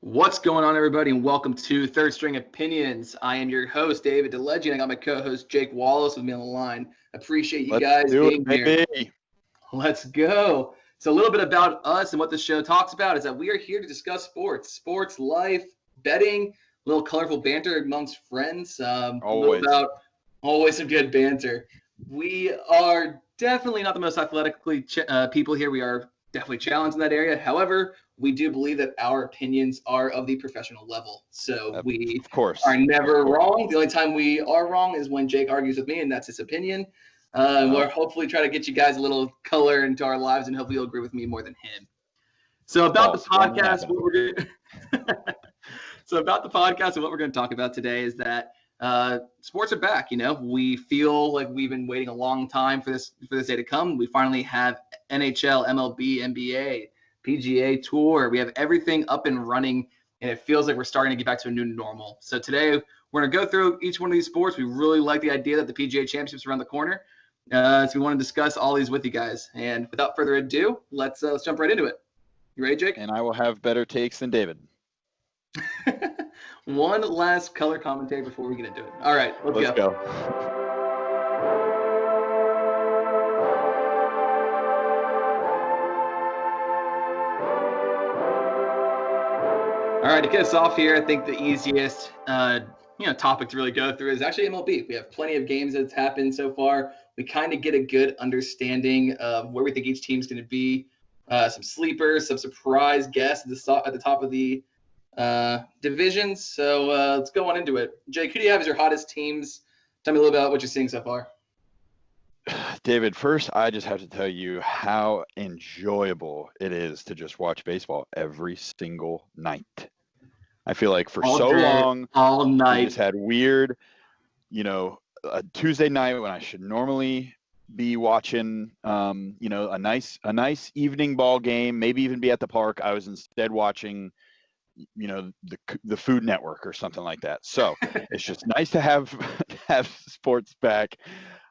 What's going on, everybody, and welcome to Third String Opinions. I am your host, David DeLegge, and I got my co-host, Jake Wallace, with me on the line. Appreciate you Let's guys do being it, here. baby. Let's go. So a little bit about us and what the show talks about is that we are here to discuss sports, life, betting, a little colorful banter amongst friends, a little Always. about always some good banter. We are definitely not the most athletically people here. We are definitely challenged in that area. However, we do believe that our opinions are of the professional level. So we Of course. are never Of course. wrong. The only time we are wrong is when Jake argues with me, and that's his opinion. We'll hopefully try to get you guys a little color into our lives, and hopefully you'll agree with me more than him. So about the podcast, what we're going so about the podcast and what we're going to talk about today is that sports are back. You know, we feel like we've been waiting a long time for this day to come. We finally have NHL, MLB, NBA, PGA Tour. We have everything up and running, and it feels like we're starting to get back to a new normal. So today we're going to go through each one of these sports. We really like the idea that the PGA Championships are around the corner. So we want to discuss all these with you guys. And without further ado, let's jump right into it. You ready, Jake? And I will have better takes than David. One last color commentary before we get into it. All right, let's go. All right, to get us off here, I think the easiest topic to really go through is actually MLB. We have plenty of games that's happened so far. We kind of get a good understanding of where we think each team's going to be. Some sleepers, some surprise guests at the top of the divisions. So let's go on into it. Jake, who do you have as your hottest teams? Tell me a little bit about what you're seeing so far. David, first, I just have to tell you how enjoyable it is to just watch baseball every single night. I feel like for All so day, long, all night, we just had weird, a Tuesday night when I should normally be watching, a nice evening ball game, maybe even be at the park. I was instead watching the Food Network or something like that. So it's just nice to have sports back.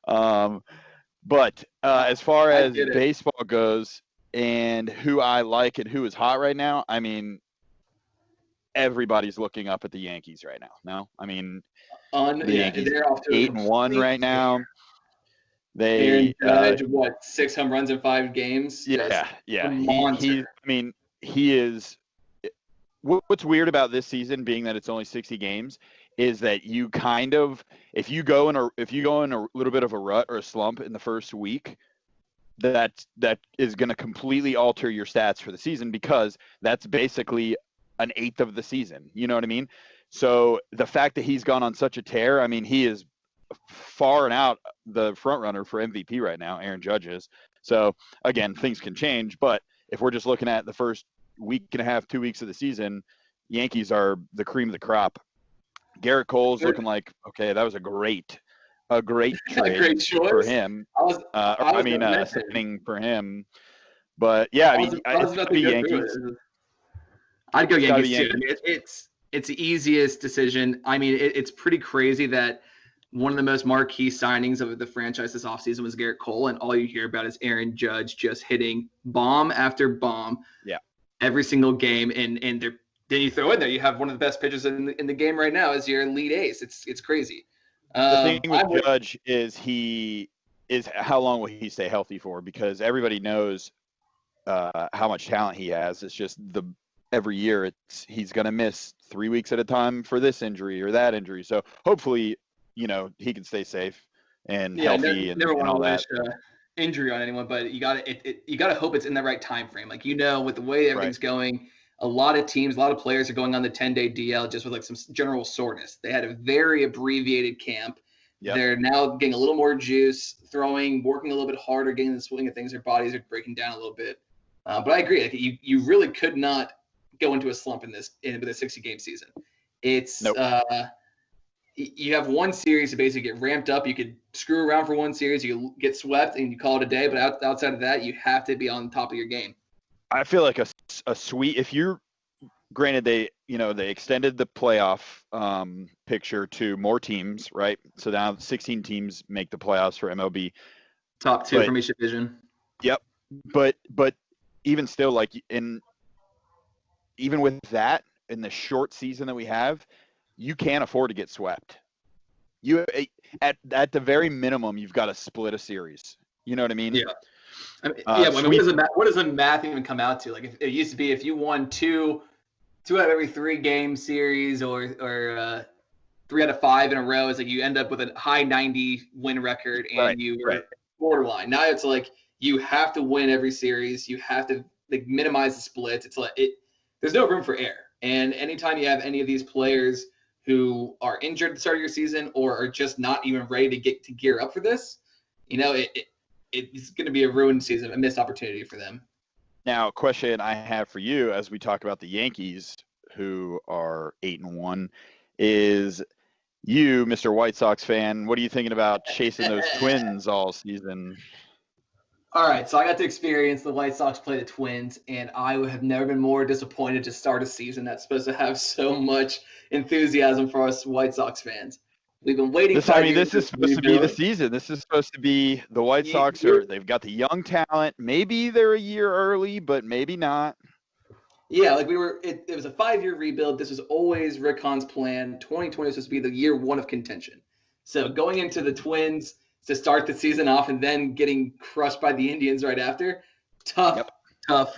But as far as baseball goes and who I like and who is hot right now, I mean, everybody's looking up at the Yankees right now. No, I mean, the Yankees they're off to 8-1 right now. Aaron Judge, 6 home runs in 5 games? Yeah. He is. What's weird about this season, being that it's only 60 games, is that you kind of, if you go in a little bit of a rut or a slump in the first week, that is going to completely alter your stats for the season, because that's basically an eighth of the season. You know what I mean? So the fact that he's gone on such a tear, I mean, he is far and out the front runner for MVP right now. Aaron Judge is. So again, things can change, but if we're just looking at the first week and a half, 2 weeks of the season, Yankees are the cream of the crop. Garrett Cole's looking like, okay, that was a great trade for him. Signing for him. But yeah, I mean, it's got to be Yankees. I'd go Yankees too. I mean, it's the easiest decision. I mean, it's pretty crazy that one of the most marquee signings of the franchise this offseason was Garrett Cole, and all you hear about is Aaron Judge just hitting bomb after bomb. Yeah. Every single game, and then you throw in there, you have one of the best pitchers in the game right now as your lead ace. It's crazy. The thing with Judge is how long will he stay healthy for? Because everybody knows how much talent he has. It's just every year he's going to miss 3 weeks at a time for this injury or that injury. So hopefully, he can stay safe and healthy and all that. Injury on anyone, but you gotta hope it's in the right time frame. Like, with the way everything's going, a lot of teams, a lot of players are going on the 10-day DL just with like some general soreness. They had a very abbreviated camp. Yep. They're now getting a little more juice, working a little bit harder, getting the swing of things. Their bodies are breaking down a little bit. But I agree. Like, you really could not go into a slump with a 60-game season. It's nope. You have one series to basically get ramped up. You could screw around for one series, you get swept, and you call it a day. But outside of that, you have to be on top of your game. I feel like a sweet. If you're granted, they extended the playoff picture to more teams, right? So now 16 teams make the playoffs for MLB. Top 2 from each division. Yep, but even still, like even with that, in the short season that we have, you can't afford to get swept. You at the very minimum, you've got to split a series. You know what I mean? Yeah. What does the math even come out to? Like, if it used to be if you won two out of every 3 game series or 3 out of 5 in a row, is like you end up with a high 90 win record and you were borderline. Now it's like you have to win every series. You have to like minimize the splits. It's like there's no room for error. And anytime you have any of these players who are injured at the start of your season or are just not even ready to gear up for this, it's going to be a ruined season, a missed opportunity for them. Now, question I have for you as we talk about the Yankees, who are 8-1, is you, Mr. White Sox fan, what are you thinking about chasing those Twins all season? All right, so I got to experience the White Sox play the Twins, and I have never been more disappointed to start a season that's supposed to have so much enthusiasm for us White Sox fans. We've been waiting. This is supposed to be the season. This is supposed to be the White Sox. They've got the young talent. Maybe they're a year early, but maybe not. Yeah, like it was a 5-year rebuild. This was always Rick Hahn's plan. 2020 was supposed to be the year 1 of contention. So going into the Twins to start the season off and then getting crushed by the Indians right after, tough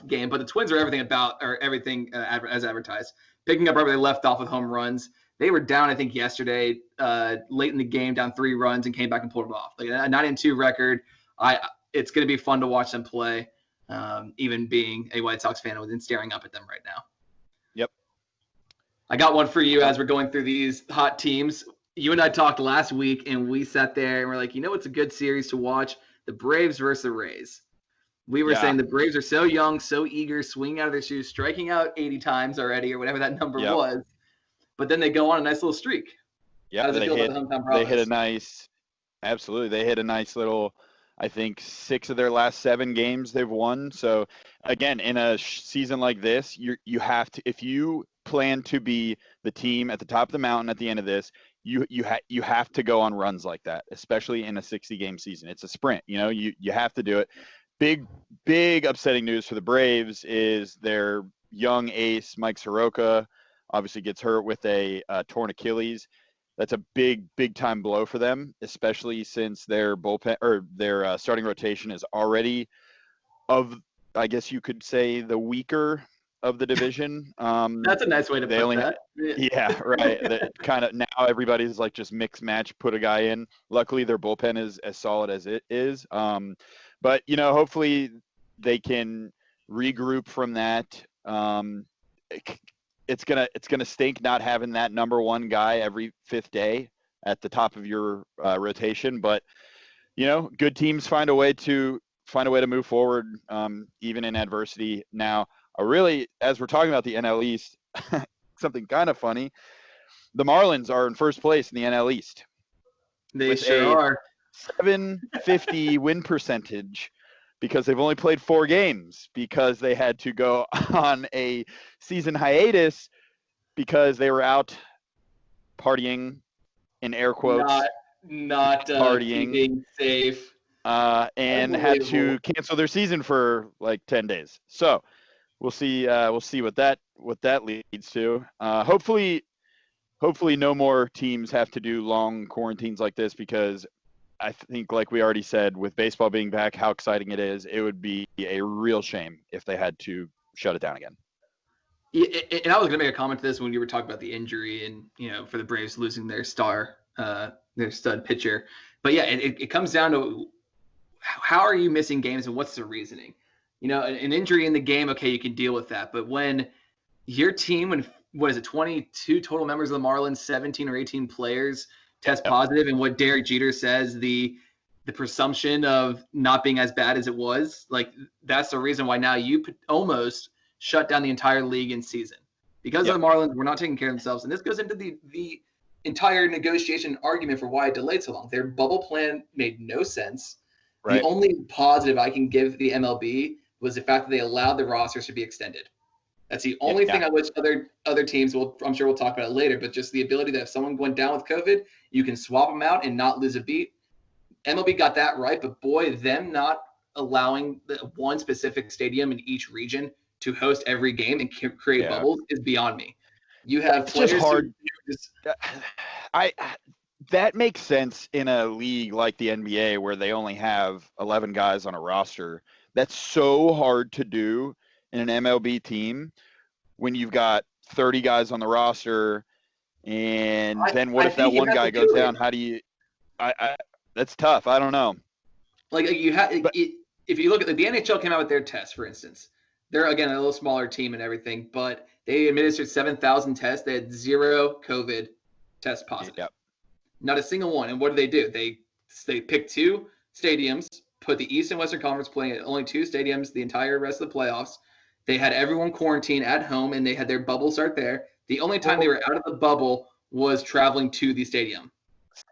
game. But the Twins are everything as advertised. Picking up right where they left off with home runs. They were down, I think, yesterday, late in the game, down 3 runs and came back and pulled it off. Like a 9-2 record. It's going to be fun to watch them play, even being a White Sox fan and staring up at them right now. Yep. I got one for you as we're going through these hot teams. You and I talked last week, and we sat there and we're like, it's a good series to watch? The Braves versus the Rays. We were saying the Braves are so young, so eager, swinging out of their shoes, striking out 80 times already or whatever that number was. But then they go on a nice little streak. Yeah, How does it feel about the hometown promise? They hit a nice little, I think 6 of their last 7 games they've won. So again, in a season like this, you have to, if you plan to be the team at the top of the mountain at the end of this, you have to go on runs like that, especially in a 60-game season. It's a sprint, you have to do it. Big upsetting news for the Braves is their young ace, Mike Soroka, obviously gets hurt with a torn Achilles. That's a big time blow for them, especially since their bullpen or their starting rotation is already I guess you could say, the weaker of the division. That's a nice way to put that. Yeah, right. Kind of now everybody's like just mix match, put a guy in. Luckily, their bullpen is as solid as it is. But hopefully they can regroup from that. It's gonna stink not having that number 1 guy every 5th day at the top of your rotation. But good teams find a way to move forward, even in adversity. Now, as we're talking about the NL East, something kind of funny. The Marlins are in first place in the NL East. They sure are. 750 win percentage because they've only played 4 games because they had to go on a season hiatus because they were out partying, in air quotes. Not partying. Being safe. And had to cancel their season for like 10 days. So we'll see what that leads to. Hopefully no more teams have to do long quarantines like this, because I think, like we already said, with baseball being back, how exciting it is, it would be a real shame if they had to shut it down again. Yeah, and I was going to make a comment to this when you were talking about the injury and, for the Braves losing their stud pitcher. But yeah, it comes down to how are you missing games and what's the reasoning? An injury in the game, okay, you can deal with that. But when your team, 22 total members of the Marlins, 17 or 18 players test positive, and what Derek Jeter says, the presumption of not being as bad as it was, like that's the reason why now you almost shut down the entire league and season because of the Marlins were not taking care of themselves. And this goes into the entire negotiation argument for why it delayed so long. Their bubble plan made no sense. Right. The only positive I can give the MLB was the fact that they allowed the rosters to be extended. That's the only thing I wish other teams I'm sure we'll talk about it later, but just the ability that if someone went down with COVID, you can swap them out and not lose a beat. MLB got that right, but boy, them not allowing the one specific stadium in each region to host every game and create bubbles is beyond me. You have It's players just hard. who just, I that makes sense in a league like the NBA where they only have 11 guys on a roster. That's so hard to do in an MLB team when you've got 30 guys on the roster, and then what I if that think you one have guy to goes do it. down? How do you? I that's tough. I don't know. Like you have, But if you look at the NHL came out with their test, for instance, they're again a little smaller team and everything, but they administered 7,000 tests. They had 0 COVID test positive, yeah, not a single one. And what do? They picked 2 stadiums, put the East and Western Conference playing at only 2 stadiums the entire rest of the playoffs. They had everyone quarantined at home, and they had their bubble start there. The only time they were out of the bubble was traveling to the stadium.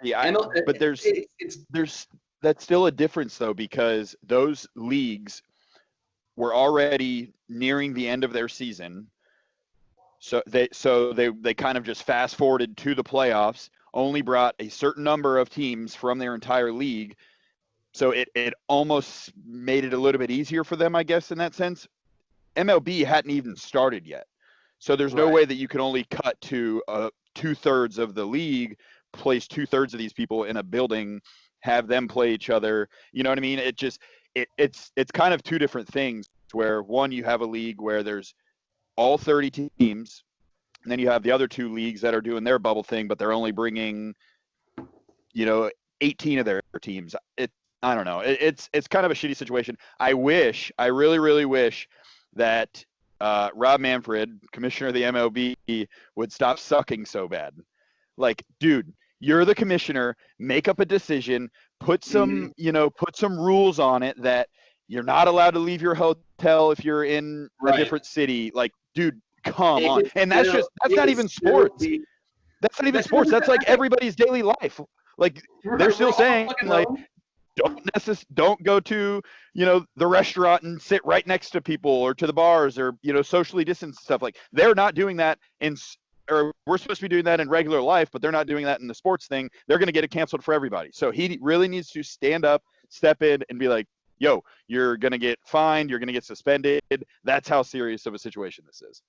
yeah. And But it's there's that's still a difference though because those leagues were already nearing the end of their season. So they kind of just fast forwarded to the playoffs, only brought a certain number of teams from their entire league. So it almost made it a little bit easier for them, I guess, in that sense. MLB hadn't even started yet. So there's no right. way that you can only cut to 2/3 of the league, place 2/3 of these people in a building, have them play each other. You know what I mean? It's kind of two different things where one, you have a league where there's all 30 teams, and then you have the other 2 leagues that are doing their bubble thing, but they're only bringing, 18 of their teams. I don't know. It's kind of a shitty situation. I really, really wish that Rob Manfred, commissioner of the MLB, would stop sucking so bad. Like, dude, you're the commissioner. Make up a decision. Put some, put some rules on it that you're not allowed to leave your hotel if you're in a different city. Like, dude, come on. And that's not even sports. That's not even sports. That's like everybody's daily life. Like, they're still saying, like, don't go to, the restaurant and sit right next to people or to the bars or, socially distanced stuff. Like, they're not doing that or we're supposed to be doing that in regular life, but they're not doing that in the sports thing. They're going to get it canceled for everybody. So he really needs to stand up, step in, and be like, yo, you're going to get fined. You're going to get suspended. That's how serious of a situation this is.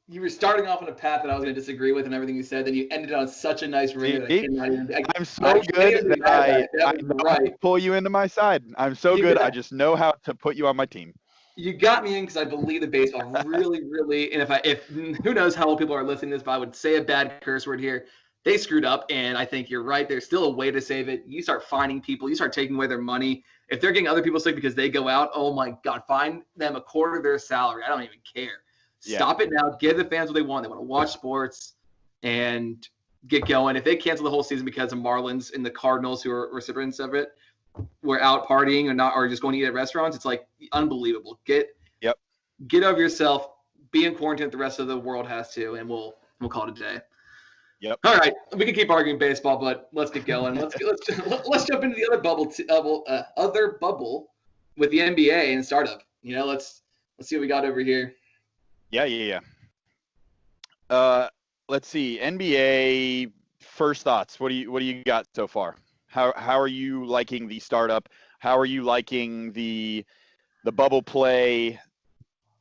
You were starting off on a path that I was going to disagree with and everything you said. Then you ended on such a nice ring that I cannot even. I'm so good that I know how to pull you into my side. I'm so good. I just know how to put you on my team. You got me in because I believe that baseball really, really. And if who knows how old people are listening to this, but I would say a bad curse word here. They screwed up, and I think you're right. There's still a way to save it. You start fining people. You start taking away their money. If they're getting other people sick because they go out, oh my God, fine them a quarter of their salary. I don't even care. Yeah. Stop it now. Give the fans what they want. They want to watch sports and get going. If they cancel the whole season because of Marlins and the Cardinals, who are recipients of it, were out partying or just going to eat at restaurants, it's like unbelievable. Get over yourself. Be in quarantine. The rest of the world has to, and we'll call it a day. Yep. All right, we can keep arguing baseball, but let's get going. Let's jump into the other bubble with the NBA and startup. Let's see what we got over here. Yeah. Let's see. NBA first thoughts. What do you got so far? How are you liking the startup? How are you liking the bubble play?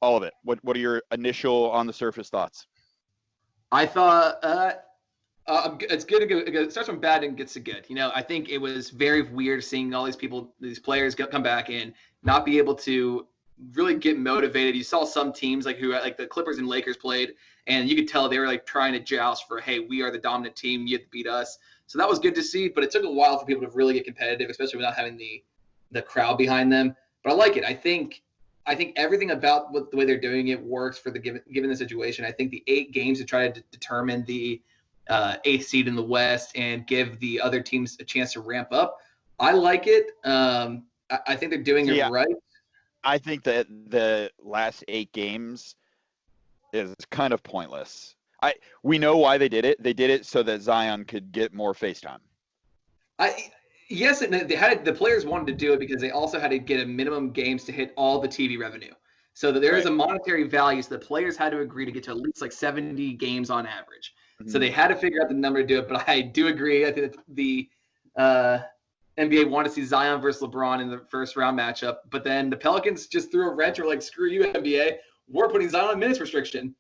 All of it. What are your initial on the surface thoughts? I thought it's good to go. It starts from bad and gets to good. I think it was very weird seeing all these players come back and not be able to really get motivated. You saw some teams like the Clippers and Lakers played, and you could tell they were like trying to joust for, hey, we are the dominant team. You have to beat us. So that was good to see, but it took a while for people to really get competitive, especially without having the crowd behind them. But I like it. I think everything about the way they're doing it works for given the situation. I think the 8 games to try to determine the 8th seed in the West and give the other teams a chance to ramp up. I like it. I think they're doing it right. I think that the last 8 games is kind of pointless. We know why they did it. They did it so that Zion could get more face time. Yes, and the players wanted to do it because they also had to get a minimum games to hit all the TV revenue. So that there is a monetary value. So the players had to agree to get to at least like 70 games on average. Mm-hmm. So they had to figure out the number to do it. But I do agree. I think that the NBA wanted to see Zion versus LeBron in the first round matchup. But then the Pelicans just threw a wrench or like, screw you, NBA. We're putting Zion on minutes restriction.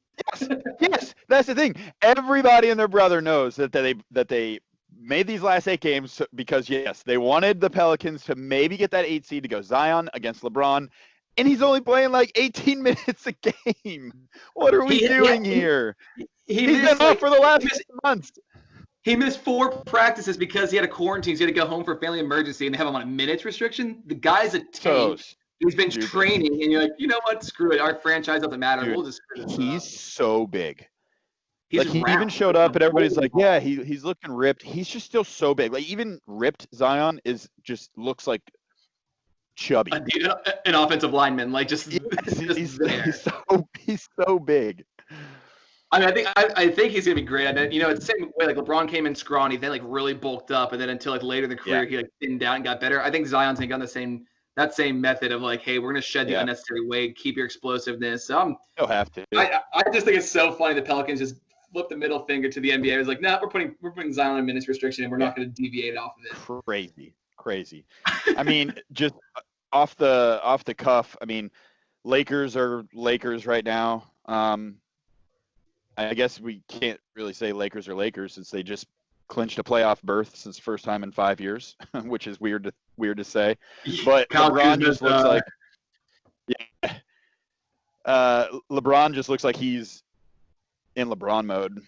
Yes, that's the thing. Everybody and their brother knows that they made these last 8 games because yes, they wanted the Pelicans to maybe get that 8 seed to go Zion against LeBron, and he's only playing like 18 minutes a game. What are we doing here? He He's missed been off for the last 6 months. He missed 4 practices because he had a quarantine. So he had to go home for a family emergency, and they have him on a minutes restriction. The guy's a tank. He's been training, and you're like, you know what? Screw it. Our franchise doesn't matter. Dude, We'll just screw this he's up. so big. He's He even showed up, and everybody's like, yeah, he's looking ripped. He's just still so big. Like, even ripped Zion looks like chubby. An offensive lineman, like just, he's so big. I mean, I think he's gonna be great. I mean, it's the same way like LeBron came in scrawny, then like really bulked up, and then until like later in the career he like thinned down and got better. I think Zion's gonna go on that same method of like, hey, we're gonna shed the unnecessary weight, keep your explosiveness. You'll have to. I just think it's so funny the Pelicans just flip the middle finger to the NBA. It was like, no, we're putting Zion on minutes restriction, and we're not going to deviate off of it. Crazy. I mean, just off the cuff. I mean, Lakers are Lakers right now. I guess we can't really say Lakers are Lakers since they just clinched a playoff berth since the first time in 5 years, which is weird to say. But LeBron just looks like LeBron just looks like he's in LeBron mode.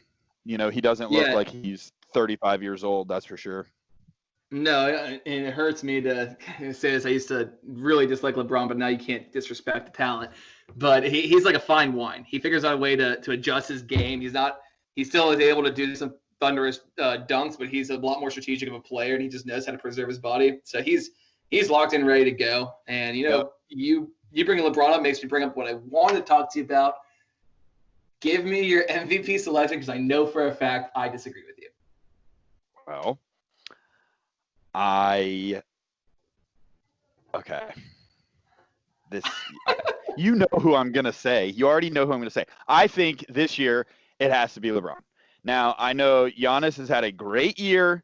He doesn't look like he's 35 years old, that's for sure. No, and it hurts me to say this. I used to really dislike LeBron, but now you can't disrespect the talent. But he's like a fine wine. He figures out a way to adjust his game. He still is able to do some thunderous dunks, but he's a lot more strategic of a player, and he just knows how to preserve his body. So he's locked in, ready to go. And you bringing LeBron up makes me bring up what I wanted to talk to you about. Give me your MVP selection because I know for a fact I disagree with you. Well, you know who I'm going to say. You already know who I'm going to say. I think this year it has to be LeBron. Now, I know Giannis has had a great year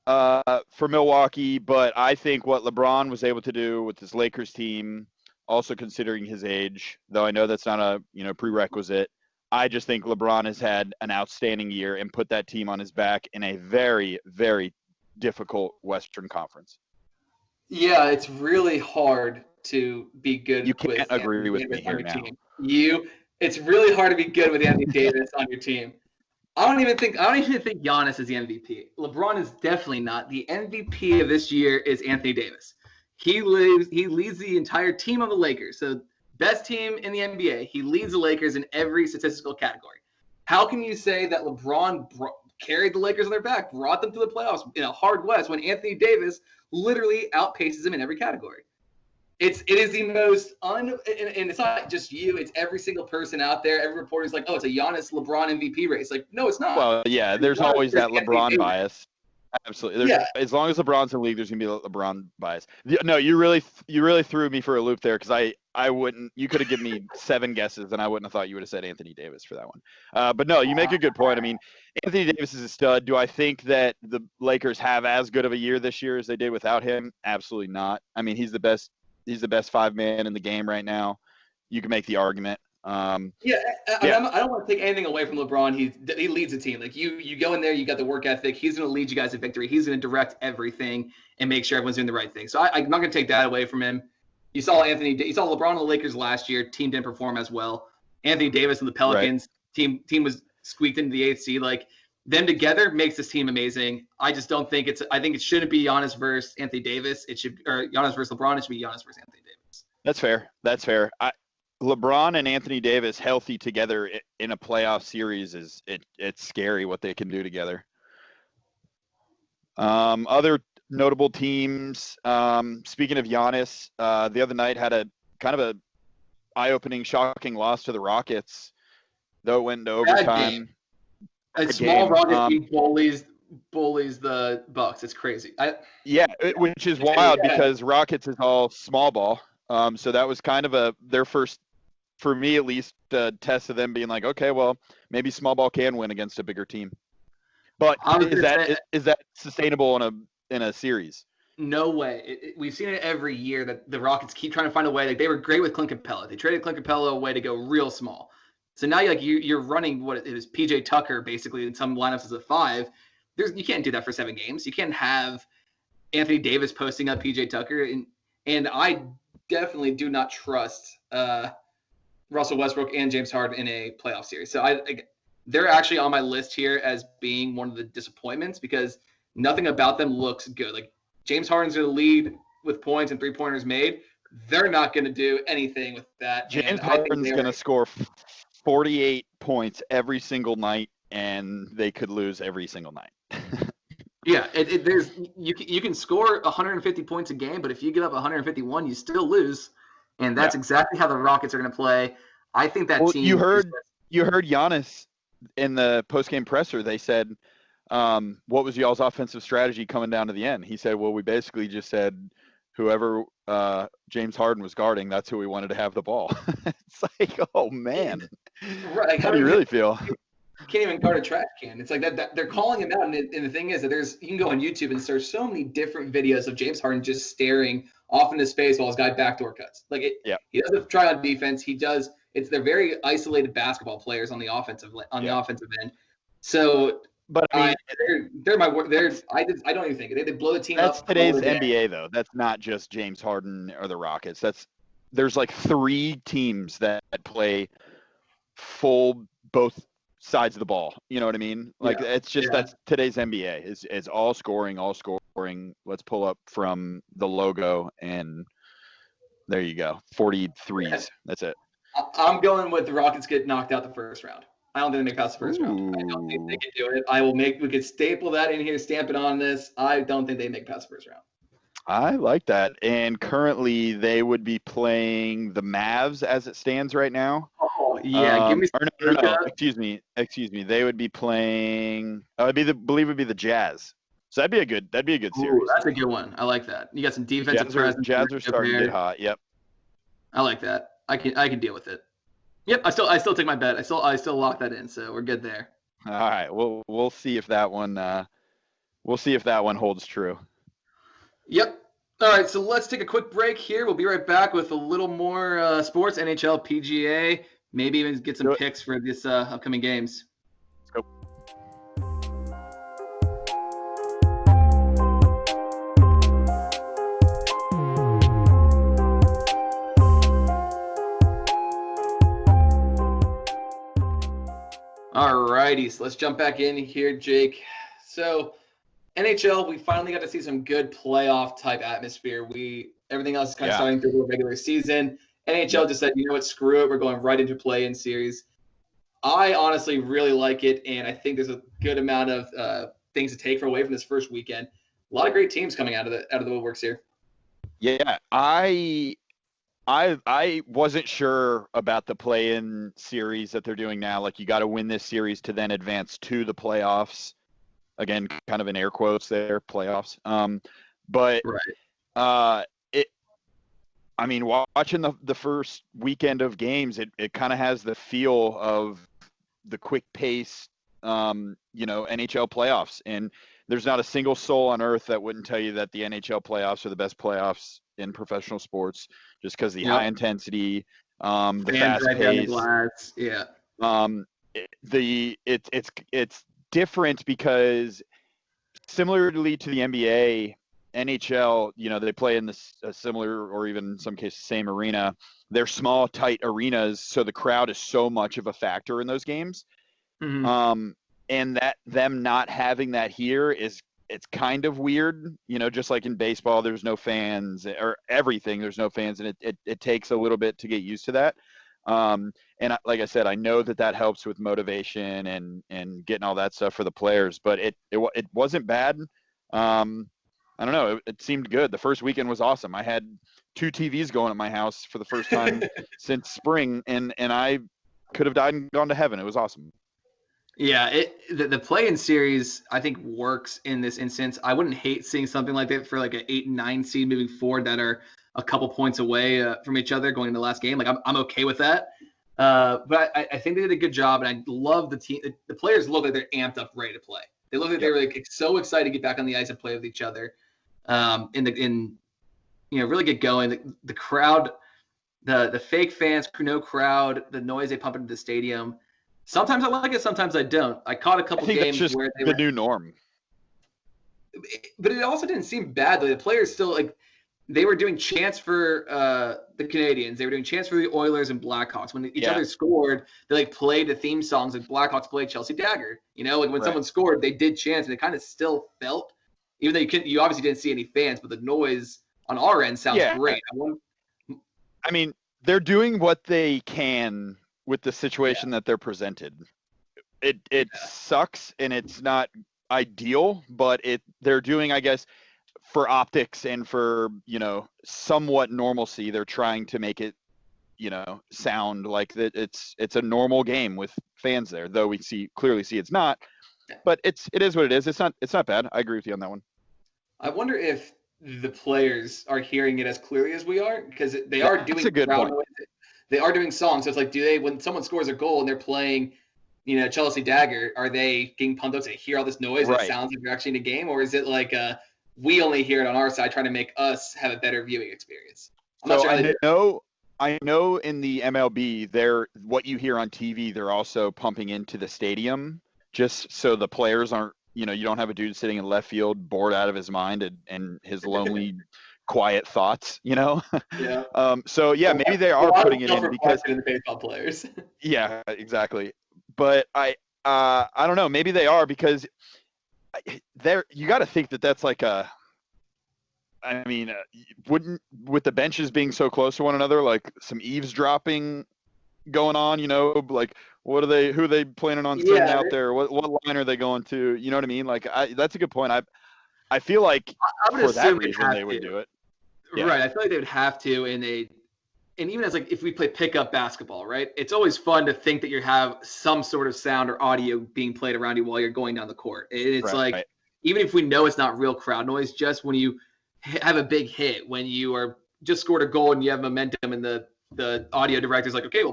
for Milwaukee, but I think what LeBron was able to do with this Lakers team, also considering his age, though I know that's not a prerequisite, I just think LeBron has had an outstanding year and put that team on his back in a very, very difficult Western Conference. Yeah, it's really hard to be good. You can't agree with me here now. It's really hard to be good with Anthony Davis on your team. I don't even think Giannis is the MVP. LeBron is definitely not. The MVP of this year is Anthony Davis. He leads the entire team on the Lakers. So best team in the NBA. He leads the Lakers in every statistical category. How can you say that LeBron carried the Lakers on their back, brought them to the playoffs in a hard West when Anthony Davis literally outpaces him in every category? It is the most and it's not just you, it's every single person out there. Every reporter is like, oh, it's a Giannis LeBron MVP race. Like, no, it's not. Well, yeah, there's always that LeBron bias. Absolutely. As long as LeBron's in the league, there's gonna be a LeBron bias. No, you really threw me for a loop there because I wouldn't. You could have given me 7 guesses, and I wouldn't have thought you would have said Anthony Davis for that one. But no, you make a good point. I mean, Anthony Davis is a stud. Do I think that the Lakers have as good of a year this year as they did without him? Absolutely not. I mean, he's the best 5-man in the game right now. You can make the argument. I don't want to take anything away from LeBron. He leads the team. Like you go in there, you got the work ethic. He's going to lead you guys to victory. He's going to direct everything and make sure everyone's doing the right thing. So I'm not going to take that away from him. You saw LeBron and the Lakers last year. Team didn't perform as well. Anthony Davis and the Pelicans team was squeaked into the 8th seed. Like them together makes this team amazing. I just don't think I think it shouldn't be Giannis versus Anthony Davis. Or Giannis versus LeBron. It should be Giannis versus Anthony Davis. That's fair. LeBron and Anthony Davis healthy together in a playoff series it's scary what they can do together. Other notable teams. Speaking of Giannis, the other night had a kind of a eye-opening, shocking loss to the Rockets, though it went into overtime. A small Rocket team bullies the Bucks. It's crazy. Which is wild because Rockets is all small ball. So that was kind of their first, for me at least, test of them being like, okay, well, maybe small ball can win against a bigger team. But is that sustainable in a series? No way. We've seen it every year that the Rockets keep trying to find a way. Like they were great with Clint Capella. They traded Clint Capella away to go real small. So now you're running what it was PJ Tucker basically in some lineups as a 5. You can't do that for 7 games. You can't have Anthony Davis posting up PJ Tucker, and I definitely do not trust Russell Westbrook and James Harden in a playoff series. So they're actually on my list here as being one of the disappointments because nothing about them looks good. Like James Harden's going to lead with points and 3-pointers made. They're not going to do anything with that. James Harden's going to score 48 points every single night, and they could lose every single night. Yeah, you can score 150 points a game, but if you give up 151, you still lose, and that's exactly how the Rockets are going to play. I think that team. You heard Giannis in the postgame presser. They said, "What was y'all's offensive strategy coming down to the end?" He said, "Well, we basically just said whoever James Harden was guarding, that's who we wanted to have the ball." It's like, oh man, right? How do you really feel? Can't even guard a trash can. It's like that they're calling him out, and the thing is that you can go on YouTube and search so many different videos of James Harden just staring off into space while his guy backdoor cuts. He doesn't try on defense. They're very isolated basketball players on the offensive end. So, but I mean, I don't even think they blow the team up. That's today's NBA though. That's not just James Harden or the Rockets. There's like 3 teams that play full both sides of the ball. You know what I mean? It's just that's today's NBA is all scoring. Let's pull up from the logo and there you go. 43s. That's it. I'm going with the Rockets get knocked out the first round. I don't think they make past the first round. I don't think they can do it. We could staple that in here, stamp it on this. I don't think they make past the first round. I like that. And currently they would be playing the Mavs as it stands right now. Oh, yeah. Give me no. Excuse me. They would be playing believe it would be the Jazz. So that'd be a good series. That's a good one. I like that. You got some defensive presence. Jazz are starting to get hot. Yep. I like that. I can deal with it. Yep, I still take my bet. I still lock that in, so we're good there. All right. We'll see if that one holds true. Yep. All right, so let's take a quick break here. We'll be right back with a little more sports, NHL, PGA, maybe even get some picks for this upcoming games. Let's go. All righty, so let's jump back in here, Jake. So NHL, we finally got to see some good playoff type atmosphere. Everything else is kind of starting through the regular season. NHL just said, you know what, screw it. We're going right into play-in series. I honestly really like it, and I think there's a good amount of things to take away from this first weekend. A lot of great teams coming out of the woodworks here. Yeah, I wasn't sure about the play-in series that they're doing now. Like, you got to win this series to then advance to the playoffs. Again, kind of in air quotes there, playoffs. But right. I mean, watching the first weekend of games, it kind of has the feel of the quick pace, NHL playoffs. And there's not a single soul on earth that wouldn't tell you that the NHL playoffs are the best playoffs in professional sports, just because the high intensity, the fast pace. Yeah. It's different because similarly to the NBA, NHL, they play in a similar or even in some cases same arena. They're small, tight arenas, so the crowd is so much of a factor in those games. Mm-hmm. And that them not having that here it's kind of weird, just like in baseball, there's no fans or everything. There's no fans, and it takes a little bit to get used to that. And like I said, I know that helps with motivation and getting all that stuff for the players, but it wasn't bad. I don't know. It seemed good. The first weekend was awesome. I had 2 TVs going at my house for the first time since spring, and I could have died and gone to heaven. It was awesome. Yeah, the play-in series I think works in this instance. I wouldn't hate seeing something like that for like an 8 and 9 seed moving forward that are a couple points away from each other going into the last game. Like I'm okay with that. But I think they did a good job, and I love the team. The players look like they're amped up, ready to play. They look like they were like so excited to get back on the ice and play with each other. Really get going. The crowd the fake fans, no crowd, the noise they pump into the stadium. Sometimes I like it, sometimes I don't. I caught a I couple think that's games just where they the were, new norm. but it also didn't seem bad though. The players still like they were doing chants for the Canadians. They were doing chants for the Oilers and Blackhawks. When each other scored, they like played the theme songs. Like Blackhawks played Chelsea Dagger. You know, like when someone scored, they did chants, and it kind of still felt, even though you obviously didn't see any fans, but the noise on our end sounds great. I mean, they're doing what they can with the situation that they're presented. It sucks and it's not ideal, but they're doing, I guess, for optics and for, somewhat normalcy, they're trying to make it, sound like that it's a normal game with fans there, though we clearly see it's not. But it is what it is. It's not bad. I agree with you on that one. I wonder if the players are hearing it as clearly as we are, because they are doing a good point. They are doing songs. So it's like, when someone scores a goal and they're playing, Chelsea Dagger, are they getting pumped up to hear all this noise and it sounds like they're actually in a game? Or is it like we only hear it on our side trying to make us have a better viewing experience? I'm not sure. I know in the MLB, what you hear on TV, they're also pumping into the stadium just so the players aren't, you don't have a dude sitting in left field bored out of his mind and his lonely, quiet thoughts, Yeah. So yeah, maybe they are putting it in because in the baseball players. Yeah, exactly. But I don't know. Maybe they are because you got to think that that's like wouldn't, with the benches being so close to one another, like some eavesdropping going on, like who are they planning on sending out there? What line are they going to? You know what I mean? Like that's a good point. I feel like for that reason they would do it. Yeah. Right. I feel like they would have to, and even as like if we play pickup basketball, right? It's always fun to think that you have some sort of sound or audio being played around you while you're going down the court. It's even if we know it's not real crowd noise, just when you have a big hit, when you are just scored a goal and you have momentum, and the audio director's like, okay,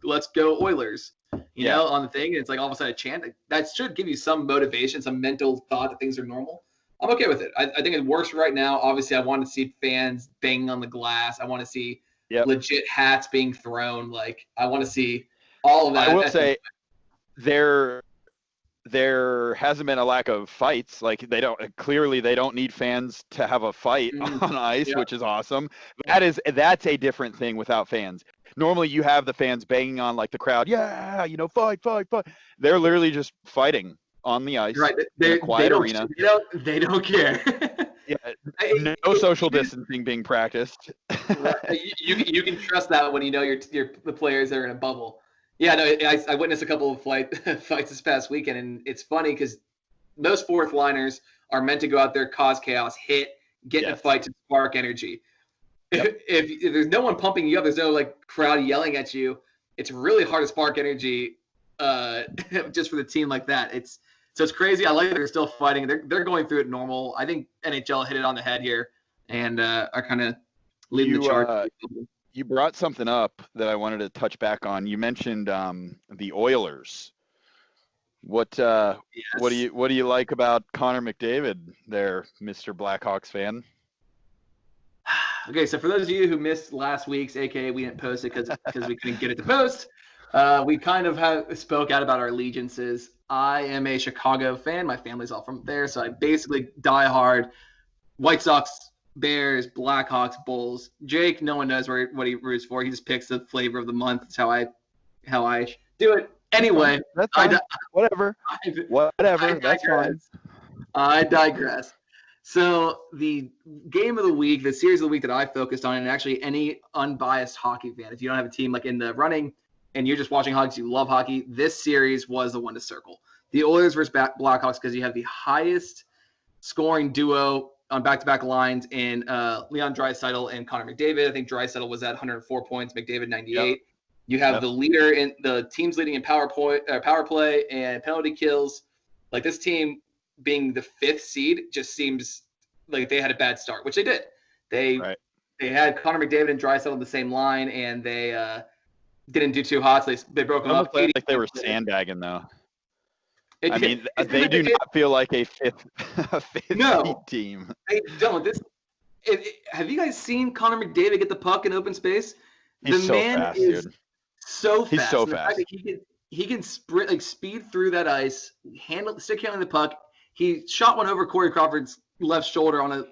let's go Oilers, you know, on the thing. And it's like all of a sudden a chant that should give you some motivation, some mental thought that things are normal. I'm okay with it. I think it works right now. Obviously, I want to see fans banging on the glass. I want to see legit hats being thrown. Like, I want to see all of that. I will say there hasn't been a lack of fights. Like they don't need fans to have a fight on ice, which is awesome. That's a different thing without fans. Normally you have the fans banging on like the crowd. Yeah, fight. They're literally just fighting on the ice. Right. In a quiet arena. They don't care. No social distancing being practiced. You can trust that when you know the players are in a bubble. Yeah, no, I witnessed a couple of fights this past weekend, and it's funny because most fourth liners are meant to go out there, cause chaos, get in a fight to spark energy. Yep. If there's no one pumping you up, there's no like crowd yelling at you. It's really hard to spark energy just for the team like that. So it's crazy. I like that they're still fighting. They're going through it normal. I think NHL hit it on the head here and are kind of leading the charge. You brought something up that I wanted to touch back on. You mentioned the Oilers. What do you like about Connor McDavid there, Mr. Blackhawks fan? Okay, so for those of you who missed last week's, aka we didn't post it because we couldn't get it to post, we kind of spoke out about our allegiances. I am a Chicago fan. My family's all from there, so I basically die hard White Sox, Bears, Blackhawks, Bulls. Jake, no one knows what he roots for. He just picks the flavor of the month. That's how I do it. Anyway, that's fine. Whatever. That's fine. I digress. So the game of the week, the series of the week that I focused on, and actually any unbiased hockey fan, if you don't have a team like in the running and you're just watching hockey, you love hockey, this series was the one to circle. The Oilers versus Blackhawks, because you have the highest scoring duo on back-to-back lines in Leon Draisaitl and Connor McDavid. I think Draisaitl was at 104 points, McDavid 98. Yep. You have the team's leading in power play and penalty kills. Like this team being the fifth seed just seems like they had a bad start, which they did. They had Connor McDavid and Draisaitl on the same line, and they didn't do too hot. So they broke them up. Like they were sandbagging though. They do not feel like a fifth seed team. They don't. Have you guys seen Connor McDavid get the puck in open space? He's the so man fast, is dude. so He's fast. so And the fact fast. that he can sprint, like speed through that ice, stick handling the puck. He shot one over Corey Crawford's left shoulder on a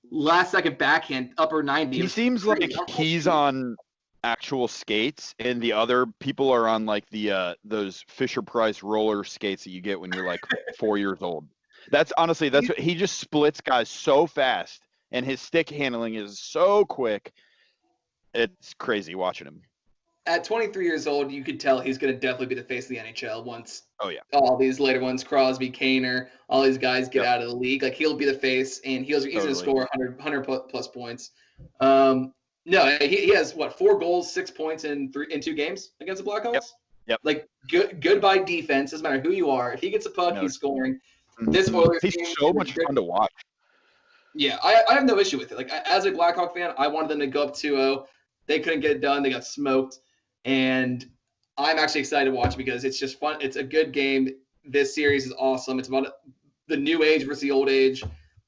last second backhand, upper 90. He seems like he's on actual skates, and the other people are on like the those Fisher Price roller skates that you get when you're like 4 years old. That's what he just splits guys so fast, and his stick handling is so quick. It's crazy watching him. At 23 years old, you could tell he's going to definitely be the face of the NHL once. Oh yeah. All these later ones, Crosby, Kaner, all these guys get Yep. out of the league. Like he'll be the face, and he's going to score 100 plus points. No, he has 4 goals, 6 points in 2 games against the Blackhawks. Yep. Like good by defense. Doesn't matter who you are. If he gets a puck, he's scoring. Mm-hmm. This Oilers he's game, so much fun to watch. Yeah, I have no issue with it. Like as a Blackhawk fan, I wanted them to go up 2-0. They couldn't get it done. They got smoked. And I'm actually excited to watch it because it's just fun. It's a good game. This series is awesome. It's about the new age versus the old age,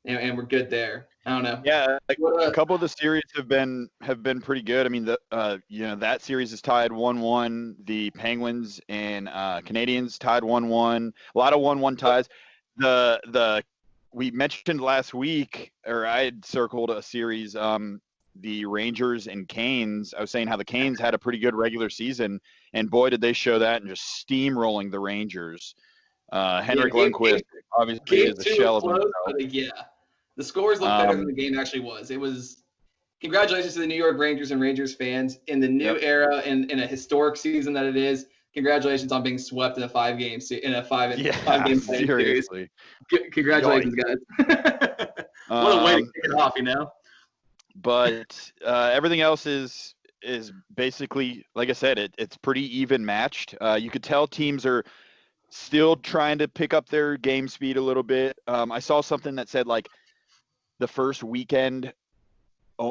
and we're good there. I don't know. Yeah, a couple of the series have been pretty good. I mean, that series is tied 1-1. The Penguins and Canadians tied 1-1. A lot of 1-1 ties. We mentioned last week, or I had circled a series. The Rangers and Canes. I was saying how the Canes had a pretty good regular season, and boy, did they show that and just steamrolling the Rangers. Henrik Lundqvist obviously is a shell of himself. Yeah, the scores look better than the game actually was. It was congratulations to the New York Rangers and Rangers fans in the new era and in a historic season that it is. Congratulations on being swept in a 5-game series. Congratulations, guys. What a way to kick it off, you know. But everything else is basically, like I said, it's pretty even matched. You could tell teams are still trying to pick up their game speed a little bit. I saw something that said like the first weekend,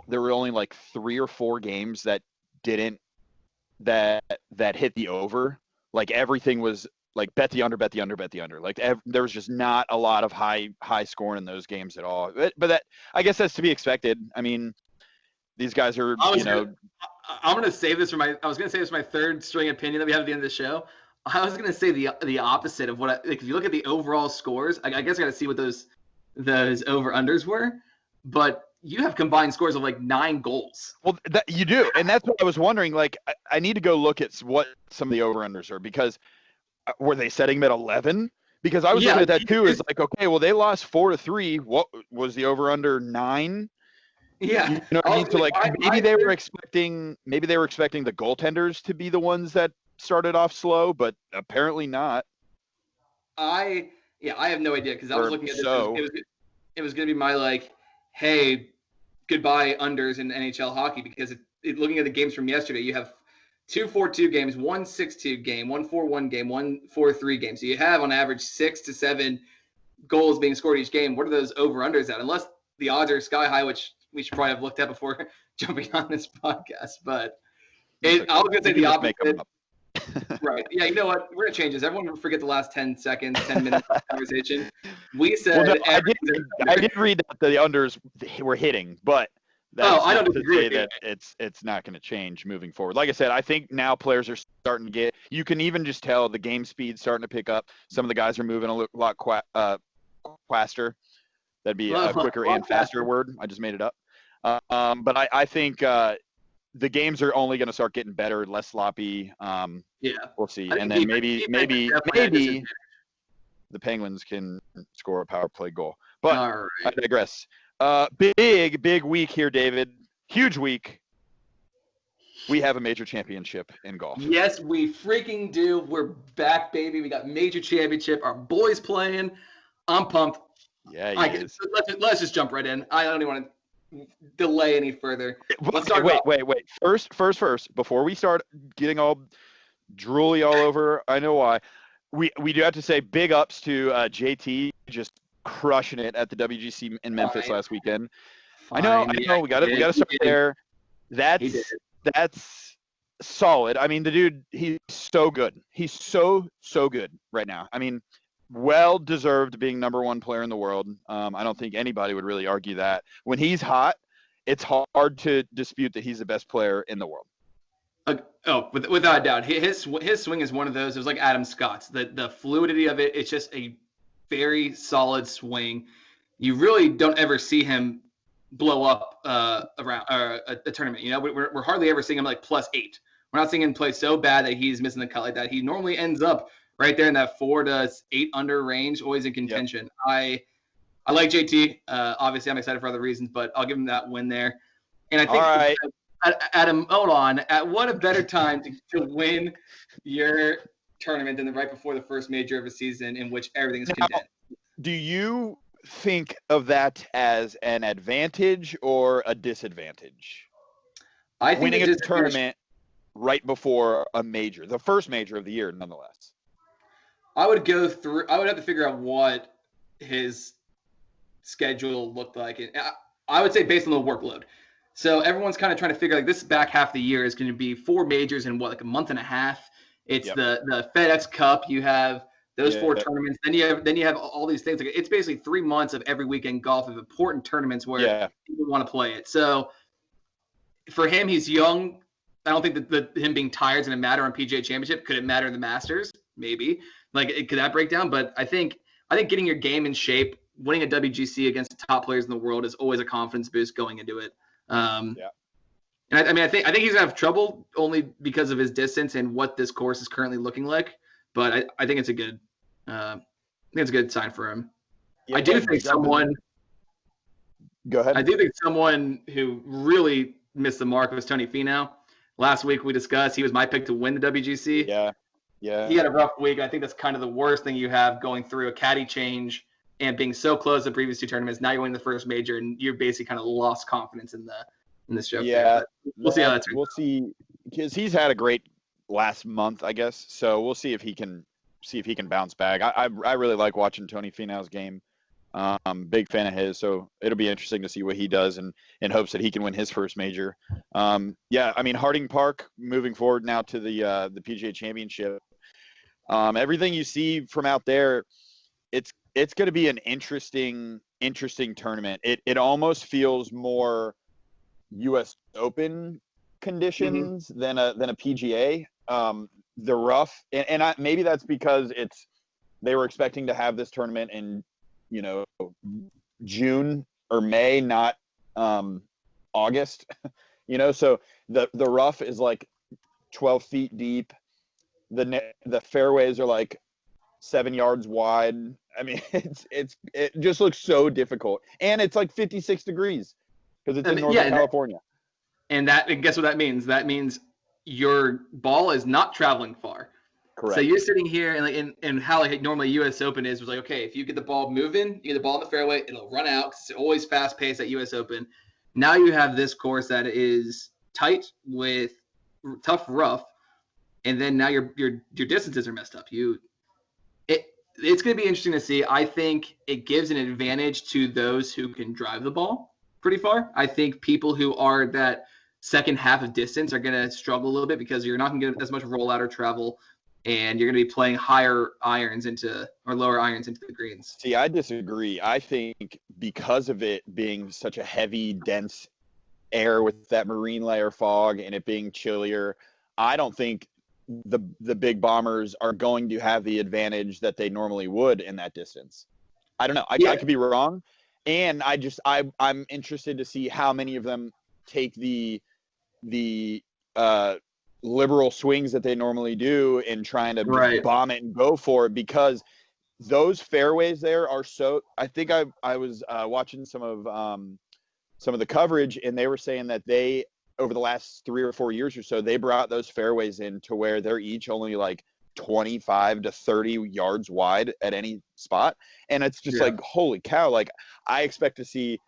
there were only like 3 or 4 games that didn't that hit the over. Like everything was like bet the under. Like there was just not a lot of high scoring in those games at all. But that, I guess that's to be expected. I mean, these guys are, I'm going to save this for I was going to say this for my third string opinion that we have at the end of the show. I was going to say the opposite of what if you look at the overall scores, I guess I got to see what those over unders were, but you have combined scores of like 9 goals. Well, you do. And that's what I was wondering. Like, I need to go look at what some of the over unders are, because were they setting them at 11? Because I was looking at that too. Is like, okay, well, they lost 4-3. What was the over under 9? Yeah. You know what I mean? So like maybe they were expecting the goaltenders to be the ones that started off slow, but apparently not. I have no idea, because I was looking at this. It was going to be my like, hey, goodbye unders in NHL hockey, because looking at the games from yesterday, you have 2 4-2 games, 1 6-2 game, 1 4-1 game, 1 4-3 game. So you have on average 6 to 7 goals being scored each game. What are those over unders at? Unless the odds are sky high, which we should probably have looked at before jumping on this podcast. But I was going to say the opposite. Right. Yeah, you know what? We're going to change this. Everyone forget the last 10 seconds, 10 minutes of conversation. We said I did read that the unders were hitting, but that's I don't to agree say that it's not going to change moving forward. Like I said, I think now players are starting to get – you can even just tell the game speed starting to pick up. Some of the guys are moving a lot faster. That'd be a quicker and faster word. I just made it up. But I think the games are only going to start getting better, less sloppy. We'll see. And then maybe the Penguins can score a power play goal. But right. I digress. Big week here, David. Huge week. We have a major championship in golf. Yes, we freaking do. We're back, baby. We got major championship. Our boys playing. I'm pumped. Yeah, let's just jump right in. I don't even want to delay any further. Wait. First, before we start getting all drooly all over, I know why. We do have to say big ups to JT, just crushing it at the WGC in Memphis last weekend. I know. We got to start there. That's solid. I mean, the dude, he's so good. He's so good right now. I mean, well deserved being number 1 player in the world. I don't think anybody would really argue that. When he's hot, it's hard to dispute that he's the best player in the world. Without a doubt, his swing is one of those. It was like Adam Scott's. The fluidity of it, it's just a very solid swing. You really don't ever see him blow up around a tournament. You know, we're hardly ever seeing him like +8. We're not seeing him play so bad that he's missing the cut like that. He normally ends up right there in that 4 to 8 under range, always in contention. Yep. I like JT. Obviously, I'm excited for other reasons, but I'll give him that win there. And I think, all right. Adam, hold on. What a better time to win your tournament than right before the first major of a season in which everything is condensed. Do you think of that as an advantage or a disadvantage? I think winning a tournament right before a major, the first major of the year, nonetheless. I would have to figure out what his schedule looked like. And I would say based on the workload. So everyone's kind of trying to figure like this back half of the year is going to be 4 majors in like a month and a half. It's the FedEx Cup. You have those 4 tournaments. Then you have all these things. Like it's basically 3 months of every weekend golf of important tournaments where people want to play it. So for him, he's young. I don't think that him being tired is going to matter on PGA Championship. Could it matter in the Masters? Maybe. Like could that break down? But I think getting your game in shape, winning a WGC against the top players in the world is always a confidence boost going into it. And I think he's gonna have trouble only because of his distance and what this course is currently looking like. But I think it's a good, sign for him. I do think someone. Go ahead. I do think someone who really missed the mark was Tony Finau. Last week we discussed he was my pick to win the WGC. Yeah. He had a rough week. I think that's kind of the worst thing you have going through a caddy change and being so close to the previous 2 tournaments. Now you're winning the first major, and you're basically kind of lost confidence in this show. Yeah, we'll see how that turns out. We'll see, because he's had a great last month, I guess. So we'll see if he can bounce back. I really like watching Tony Finau's game. Big fan of his, so it'll be interesting to see what he does, and in hopes that he can win his first major. I mean Harding Park moving forward now to the PGA Championship. Everything you see from out there, it's going to be an interesting tournament. It almost feels more U.S. Open conditions than a PGA. The rough, and maybe that's because they were expecting to have this tournament in June or May, not August. So the rough is like 12 feet deep. The fairways are like 7 yards wide. I mean, it just looks so difficult, and it's like 56 degrees because it's in Northern California. And guess what that means? That means your ball is not traveling far. Correct. So you're sitting here and how like normally U.S. Open was like, okay, if you get the ball moving, you get the ball in the fairway, it'll run out. It's always fast paced at U.S. Open. Now you have this course that is tight with tough rough, and then now your distances are messed up. It's going to be interesting to see. I think it gives an advantage to those who can drive the ball pretty far. I think people who are that second half of distance are going to struggle a little bit because you're not going to get as much rollout or travel, and you're going to be playing lower irons into the greens. See, I disagree. I think because of it being such a heavy, dense air with that marine layer fog and it being chillier, I don't think the big bombers are going to have the advantage that they normally would in that distance. I don't know. I could be wrong. And I'm interested to see how many of them take the liberal swings that they normally do in trying to bomb it and go for it, because those fairways there are so. I think I was watching some of the coverage, and they were saying that they, over the last 3 or 4 years or so, they brought those fairways in to where they're each only like 25 to 30 yards wide at any spot. And it's just like, holy cow. Like, I expect to see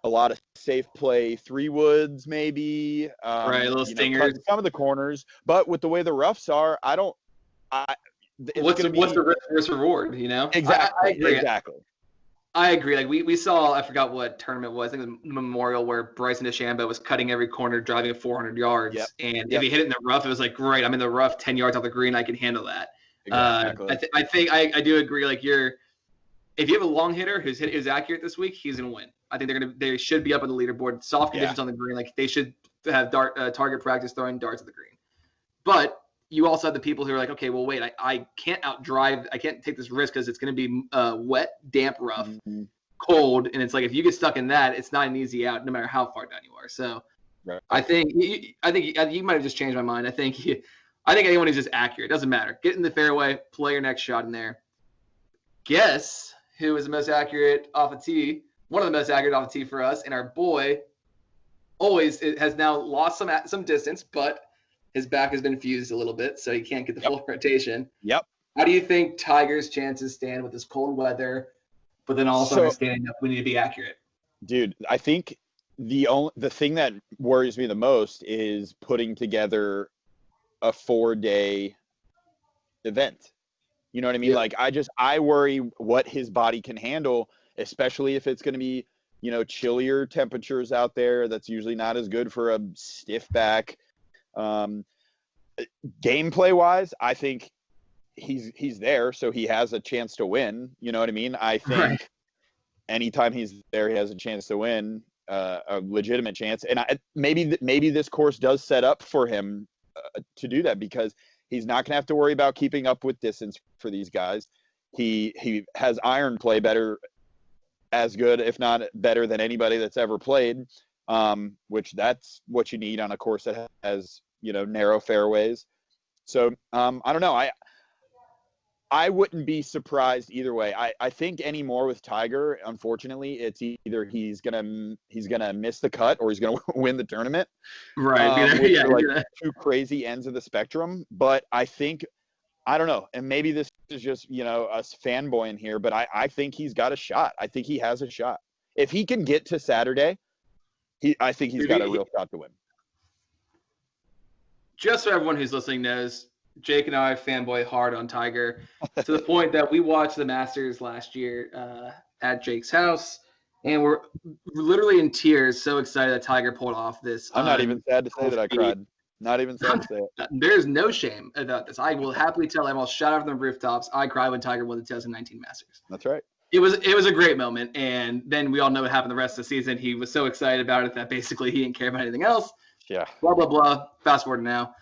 a lot of safe play 3 woods, maybe. Little stingers. Some of the corners. But with the way the roughs are, what's the risk reward, Exactly. I agree. Exactly. I agree. Like we saw, I forgot what tournament it was. I think it was Memorial, where Bryson DeChambeau was cutting every corner, driving at 400 yards. And if he hit it in the rough, it was like, great, I'm in the rough 10 yards off the green. I can handle that. Exactly. I think I do agree. Like if you have a long hitter who's accurate this week, he's going to win. I think they should be up on the leaderboard. Soft conditions on the green. Like they should have target practice throwing darts at the green. But you also have the people who are like, okay, well, wait, I can't outdrive. I can't take this risk because it's going to be wet, damp, rough, cold. And it's like if you get stuck in that, it's not an easy out no matter how far down you are. So Right. I think you might have just changed my mind. I think anyone who's just accurate. It doesn't matter. Get in the fairway, play your next shot in there. Guess who is the most accurate off a tee? One of the most accurate off a tee for us, and our boy has now lost some distance, but his back has been fused a little bit, so he can't get the full rotation. Yep. How do you think Tiger's chances stand with this cold weather, but then also understanding that we need to be accurate? Dude, I think the thing that worries me the most is putting together a 4-day event. You know what I mean? Yeah. Like I worry what his body can handle, especially if it's going to be, chillier temperatures out there. That's usually not as good for a stiff back. Gameplay wise, I think he's there, so he has a chance to win. You know what I mean? I think anytime he's there, he has a chance to win, a legitimate chance. And maybe this course does set up for him to do that, because he's not going to have to worry about keeping up with distance for these guys. He has iron play as good, if not better, than anybody that's ever played, which that's what you need on a course that has, narrow fairways. So I don't know. I wouldn't be surprised either way. I think anymore with Tiger, unfortunately, it's either he's gonna miss the cut or he's gonna win the tournament. Right. Which are like two crazy ends of the spectrum. But I think, I don't know, and maybe this is just us fanboying here, but I think he's got a shot. I think he has a shot. If he can get to Saturday, I think he's got a real shot to win. Just so everyone who's listening knows, Jake and I fanboy hard on Tiger to the point that we watched the Masters last year at Jake's house, and we're literally in tears, so excited that Tiger pulled off this. I'm not even sad to say that I cried. Not even sad to say it. There's no shame about this. I will happily tell everyone, shout out from the rooftops, I cried when Tiger won the 2019 Masters. That's right. It was a great moment, and then we all know what happened the rest of the season. He was so excited about it that basically he didn't care about anything else. Yeah. Blah, blah, blah. Fast forward now.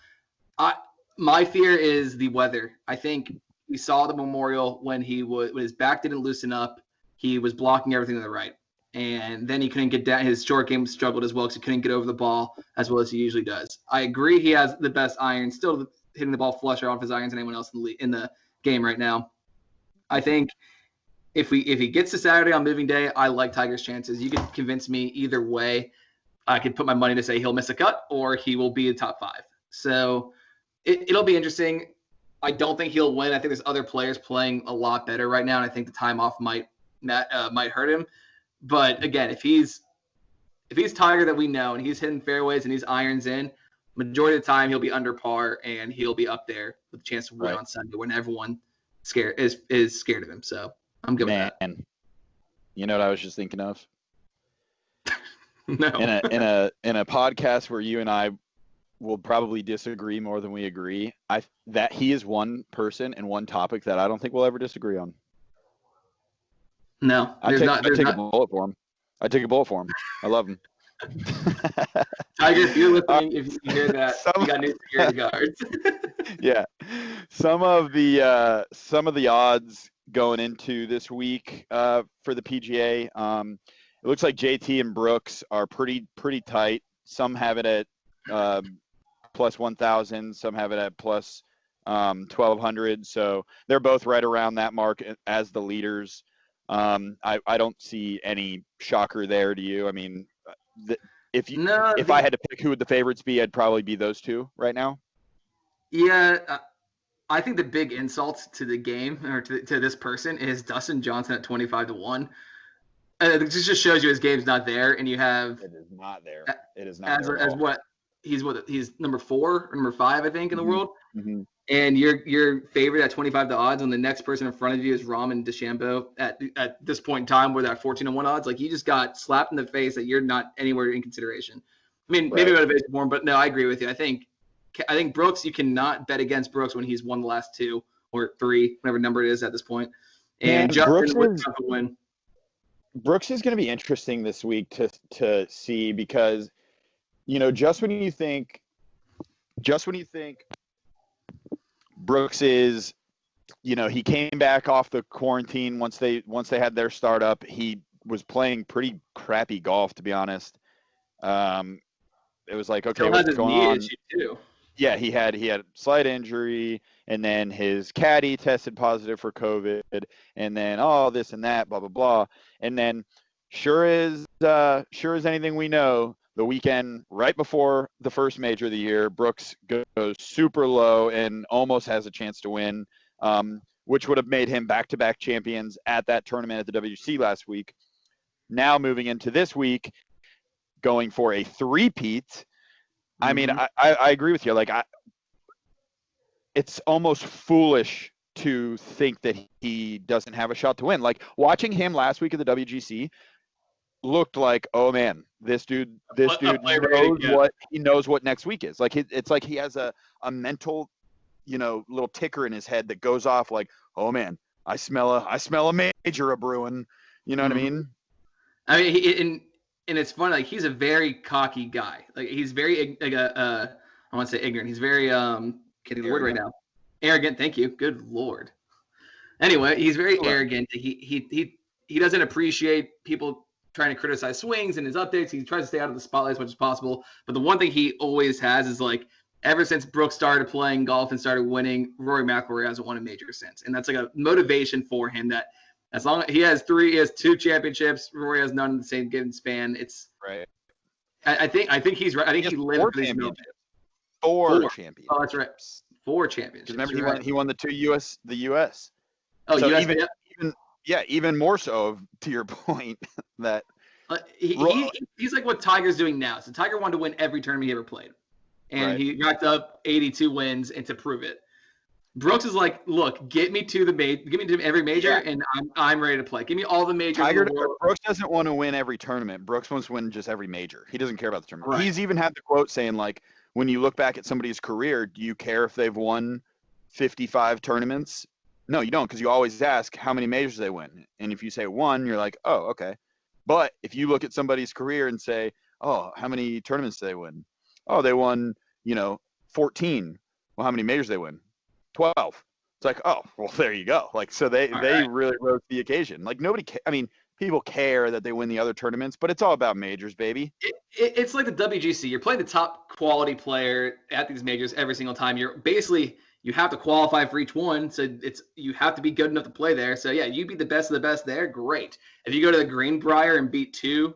My fear is the weather. I think we saw the Memorial when when his back didn't loosen up. He was blocking everything to the right. And then he couldn't get down. His short game struggled as well because he couldn't get over the ball as well as he usually does. I agree he has the best iron, still hitting the ball flusher off his irons than anyone else in the game right now. I think if he gets to Saturday on moving day, I like Tiger's chances. You could convince me either way. I could put my money to say he'll miss a cut or he will be a top 5. So it'll be interesting. I don't think he'll win. I think there's other players playing a lot better right now, and I think the time off might hurt him. But again, if he's Tiger that we know and he's hitting fairways and he's irons in, majority of the time he'll be under par and he'll be up there with a chance to win on Sunday when everyone is scared of him. So I'm good with that. You know what I was just thinking of? No. In a podcast where you and I will probably disagree more than we agree, that he is one person and one topic that I don't think we'll ever disagree on. No, I take a bullet for him. I take a bullet for him. I love him. Tiger, if you're listening, if you hear that, you got news for your regards. Yeah, some of the odds going into this week for the PGA. It looks like JT and Brooks are pretty tight. Some have it at plus 1,000. Some have it at plus 1,200. So they're both right around that mark as the leaders. I don't see any shocker there. Do you? I mean, if I had to pick who would the favorites be, I'd probably be those two right now. Yeah, I think the big insult to the game or to this person is Dustin Johnson at 25-1. It just shows you his game's not there, and you have it is not there. It is not there as what he's number 4 or number 5, I think, in the world. Mm-hmm. And your favorite at 25 to odds when the next person in front of you is Rahm DeChambeau at this point in time where they're at 14-1 odds. Like, you just got slapped in the face that you're not anywhere in consideration. I mean, maybe motivation more, but no, I agree with you. I think Brooks, you cannot bet against Brooks when he's won the last 2 or 3, whatever number it is at this point. And Justin would have to win. Brooks is going to be interesting this week to see because, just when you think Brooks is, he came back off the quarantine once they had their startup. He was playing pretty crappy golf, to be honest. It was like, okay, Still has what's his going knee on? issue too. Yeah, he had a slight injury, and then his caddy tested positive for COVID, and then this and that, blah blah blah, and then sure as anything we know, the weekend right before the first major of the year, Brooks goes super low and almost has a chance to win, which would have made him back-to-back champions at that tournament at the WC last week. Now moving into this week, going for a three-peat. I mean, I agree with you. Like, it's almost foolish to think that he doesn't have a shot to win. Like, watching him last week at the WGC looked like, oh man, this dude knows what next week is. Like, it's like he has a mental, little ticker in his head that goes off like, oh man, I smell a major a brewing. You know what I mean? I mean, and it's funny. Like, he's a very cocky guy. Like, he's very I want to say ignorant. He's very can't think of the word right now. Arrogant. Thank you. Good Lord. Anyway, he's very arrogant. He doesn't appreciate people trying to criticize swings and his updates. He tries to stay out of the spotlight as much as possible. But the one thing he always has is, like, ever since Brooks started playing golf and started winning, Rory McIlroy hasn't won a major since, and that's like a motivation for him. That as long as he has two championships, Rory has none in the same given span. It's right. I think he's right. I think he lived for these moments. Four championships. Oh, that's right. 4 championships. Remember, he won the US. Oh, so US, even more so, to your point, that he's like what Tiger's doing now. So Tiger wanted to win every tournament he ever played, and he racked up 82 wins, and to prove it, Brooks is like, look, get me to every major, and I'm ready to play. Give me all the majors. Brooks doesn't want to win every tournament. Brooks wants to win just every major. He doesn't care about the tournament. Right. He's even had the quote saying, like, when you look back at somebody's career, do you care if they've won 55 tournaments? No, you don't, because you always ask how many majors they win. And if you say 1, you're like, oh, okay. But if you look at somebody's career and say, oh, how many tournaments do they win? Oh, they won, 14. Well, how many majors they win? 12. It's like, oh, well, there you go. Like, so they really rose to the occasion. Like, people care that they win the other tournaments, but it's all about majors, baby. It's like the WGC. You're playing the top quality player at these majors every single time. You have to qualify for each one, so you have to be good enough to play there. So yeah, you be the best of the best there, great. If you go to the Greenbrier and beat 10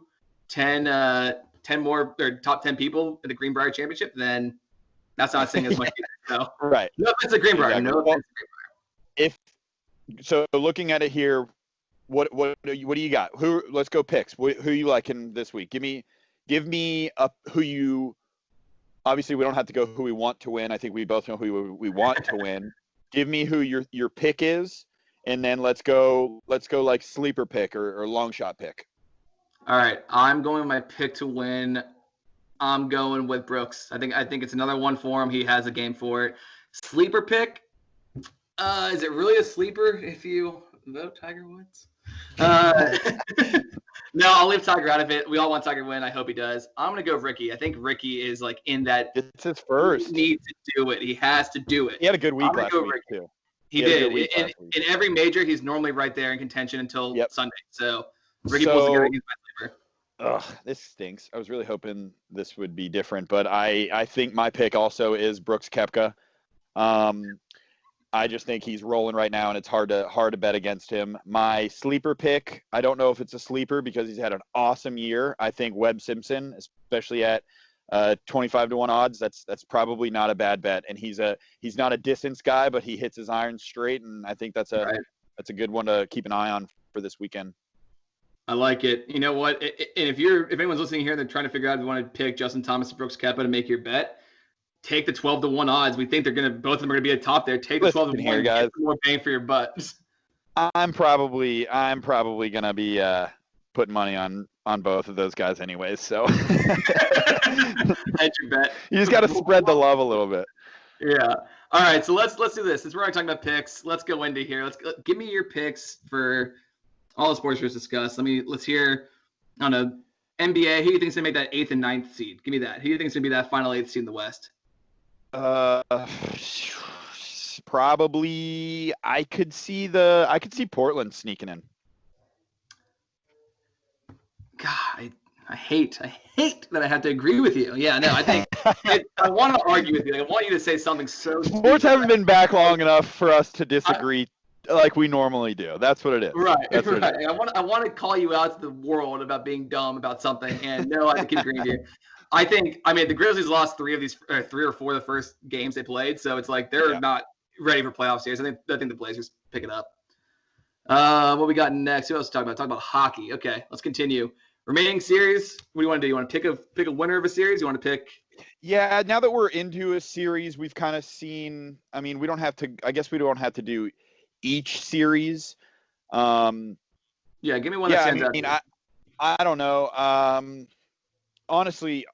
more or top 10 people at the Greenbrier Championship, then that's not saying as much. So right. No, it's a Greenbrier. Exactly. No, well, so looking at it here, what do you got? Let's go picks. Who you liking this week? Give me who you. Obviously, we don't have to go who we want to win. I think we both know who we want to win. Give me who your pick is, and then let's go like sleeper pick or long shot pick. All right, I'm going with my pick to win. I'm going with Brooks. I think it's another one for him. He has a game for it. Sleeper pick. Is it really a sleeper if you vote Tiger Woods? No, I'll leave Tiger out of it. We all want Tiger to win. I hope he does. I'm going to go Ricky. I think Ricky is like in that. It's his first. He needs to do it. He has to do it. He had a good week last week, too. He did. In every major, he's normally right there in contention until Sunday. So Ricky pulls together. He's my sleeper. Ugh, this stinks. I was really hoping this would be different, but I think my pick also is Brooks Koepka. I just think he's rolling right now, and it's hard to bet against him. My sleeper pick, I don't know if it's a sleeper because he's had an awesome year. I think Webb Simpson, especially at 25-1 odds, that's probably not a bad bet. And he's not a distance guy, but he hits his irons straight, and I think that's a good one to keep an eye on for this weekend. I like it. You know what? And if anyone's listening here, they're trying to figure out if you want to pick Justin Thomas and Brooks Koepka to make your bet. Take the 12-1 odds. We think both of them are gonna be at top there. Take the 12-1 here, guys. Get more bang for your butt. I'm probably gonna be putting money on both of those guys anyways. So hedge your bet. You just got to spread the love a little bit. Yeah. All right. So let's do this. Since we're already talking about picks, let's go into here. Give me your picks for all the sports we're discussed. Let's hear. I don't know. NBA. Who do you think is gonna make that 8th and 9th seed? Give me that. Who do you think is gonna be that final 8th seed in the West? probably I could see Portland sneaking in. God, I hate that I have to agree with you. Yeah, no, I think I want to argue with you. I want you to say something so Sports stupid. haven't been back long enough for us to disagree like we normally do. That's what it is. Right, That's what right. it is. I want to call you out to the world about being dumb about something, and no, I keep agreeing with you. I mean, the Grizzlies lost 3 or 4 of the first games they played, so it's like they're not ready for playoff series. I think the Blazers pick it up. What we got next? Who else to talk about? Talk about hockey. Okay, let's continue. Remaining series. What do you want to do? You want to pick a winner of a series? You want to pick? Yeah, now that we're into a series, we've kind of seen. I mean, we don't have to. I guess we don't have to do each series. Yeah, give me one that stands out. I don't know. Honestly,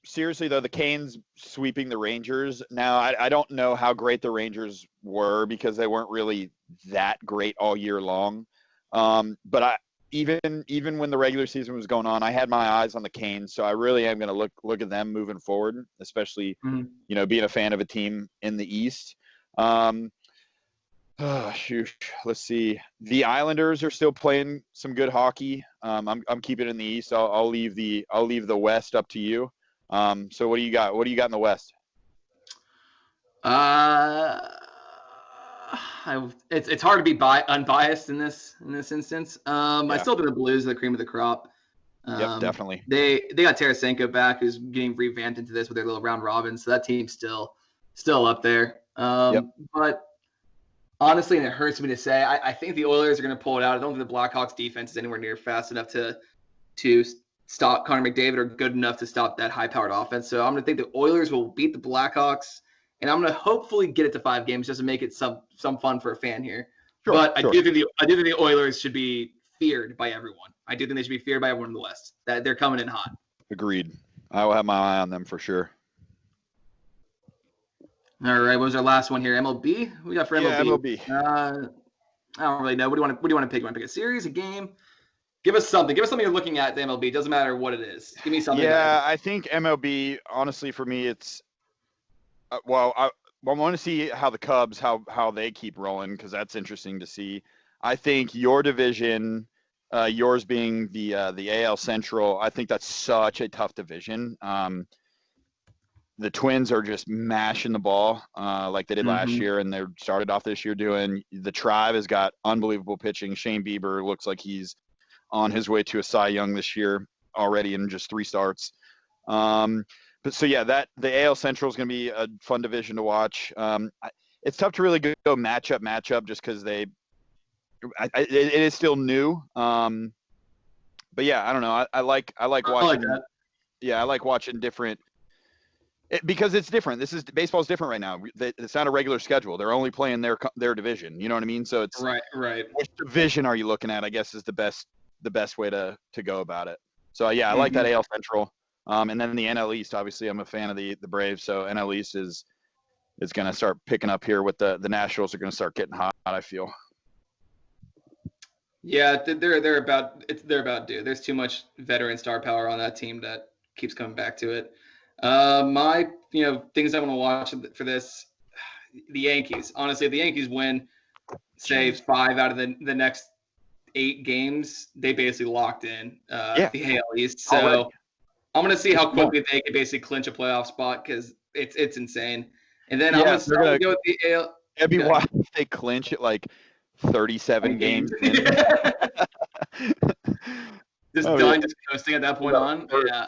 seriously though, the Canes sweeping the Rangers. Now, I don't know how great the Rangers were because they weren't really that great all year long. But even when the regular season was going on, I had my eyes on the Canes, so I really am going to look at them moving forward, especially being a fan of a team in the East. Shoot, let's see. The Islanders are still playing some good hockey. I'm keeping it in the East. I'll leave the West up to you. So what do you got? What do you got in the West? It's hard to be unbiased in this instance. I still think the Blues are the cream of the crop. Yep, definitely. They got Tarasenko back, who's getting revamped into this with their little round robin, so that team's still up there. But honestly, and it hurts me to say, I think the Oilers are going to pull it out. I don't think the Blackhawks defense is anywhere near fast enough to stop Connor McDavid or good enough to stop that high-powered offense. So I'm going to think the Oilers will beat the Blackhawks, and I'm going to hopefully get it to 5 games just to make it some fun for a fan here. Sure. I do think the Oilers should be feared by everyone. I do think they should be feared by everyone in the West. That they're coming in hot. Agreed. I will have my eye on them for sure. All right, what was our last one here? MLB? What we got for MLB? MLB. I don't really know. What do you want to pick? You want to pick a series, a game? Give us something. Give us something you're looking at the MLB. It doesn't matter what it is. Give me something. Yeah, I think MLB, honestly, for me, it's I want to see how the Cubs, how they keep rolling, because that's interesting to see. I think your division, yours being the AL Central, I think that's such a tough division. The Twins are just mashing the ball like they did last year, and they started off this year doing. The Tribe has got unbelievable pitching. Shane Bieber looks like he's on his way to a Cy Young this year already in just 3 starts. But so yeah, the AL Central is going to be a fun division to watch. It's tough to really go matchup just because it is still new. But yeah, I don't know. I like watching. I like that. Yeah, I like watching different. Because it's different. Baseball's different right now. It's not a regular schedule. They're only playing their division. You know what I mean? So it's right. Which division are you looking at? I guess is the best way to go about it. So yeah, I like that AL Central. And then the NL East. Obviously, I'm a fan of the Braves. So NL East is going to start picking up here with the Nationals are going to start getting hot. I feel. Yeah, they're about due. There's too much veteran star power on that team that keeps coming back to it. My things I want to watch for this, the Yankees. Honestly, if the Yankees win, say 5 out of the next 8 games, they basically locked in the AL East. So already. I'm going to see how quickly they can basically clinch a playoff spot because it's insane. And then I'm going to go with the AL. It'd be wild if they clinch it like 37 games in. Just coasting at that point on. Yeah.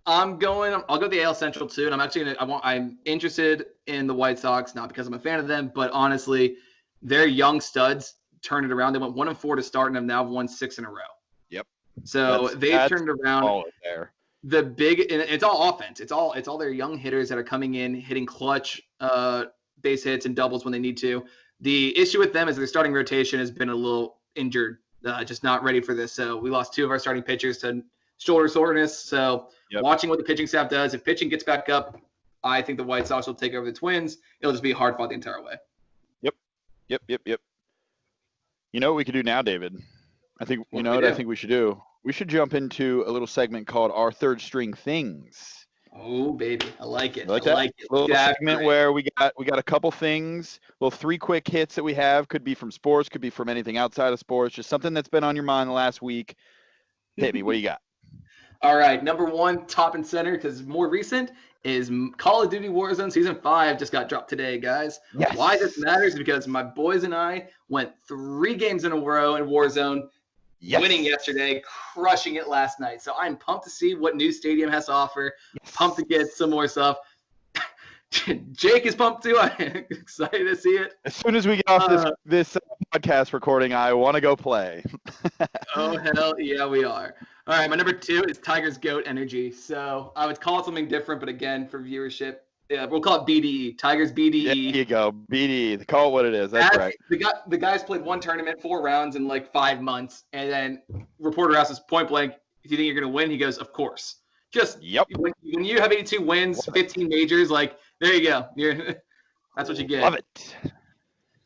I'll go the AL Central too, and I'm interested in the White Sox, not because I'm a fan of them, but honestly, their young studs turned it around. They went 1-4 to start and have now won 6 in a row. Yep. So they've turned around. All there. And it's all offense. It's all their young hitters that are coming in, hitting clutch base hits and doubles when they need to. The issue with them is their starting rotation has been a little injured, just not ready for this. So we lost 2 of our starting pitchers to shoulder soreness. So watching what the pitching staff does, if pitching gets back up, I think the White Sox will take over the Twins. It'll just be hard fought the entire way. Yep. You know what we could do now, David? I think I think we should do. We should jump into a little segment called Our Third String Things. Oh, baby. I like it. You like I that? like it. Little That's segment great. where we got a couple things, well, 3 quick hits that we have. Could be from sports, could be from anything outside of sports. Just something that's been on your mind the last week. Hit me. What do you got? All right, number one, top and center, because more recent is Call of Duty Warzone Season 5 just got dropped today, guys. Yes. Why this matters is because my boys and I went 3 games in a row in Warzone, Yes. winning yesterday, crushing it last night. So I'm pumped to see what new stadium has to offer, pumped to get some more stuff. Jake is pumped too. I'm excited to see it. As soon as we get off this podcast recording, I want to go play. Oh, hell yeah, we are. All right, my number 2 is Tigers GOAT Energy. So I would call it something different, but again, for viewership, we'll call it BDE. Tigers BDE. There you go. BDE. Call it what it is. That's right. The guys played 1 tournament, 4 rounds in like 5 months. And then reporter asks us point blank, do you think you're going to win? He goes, of course. Just when you have 82 wins, 15 majors, like, there you go. That's what you get. Love it.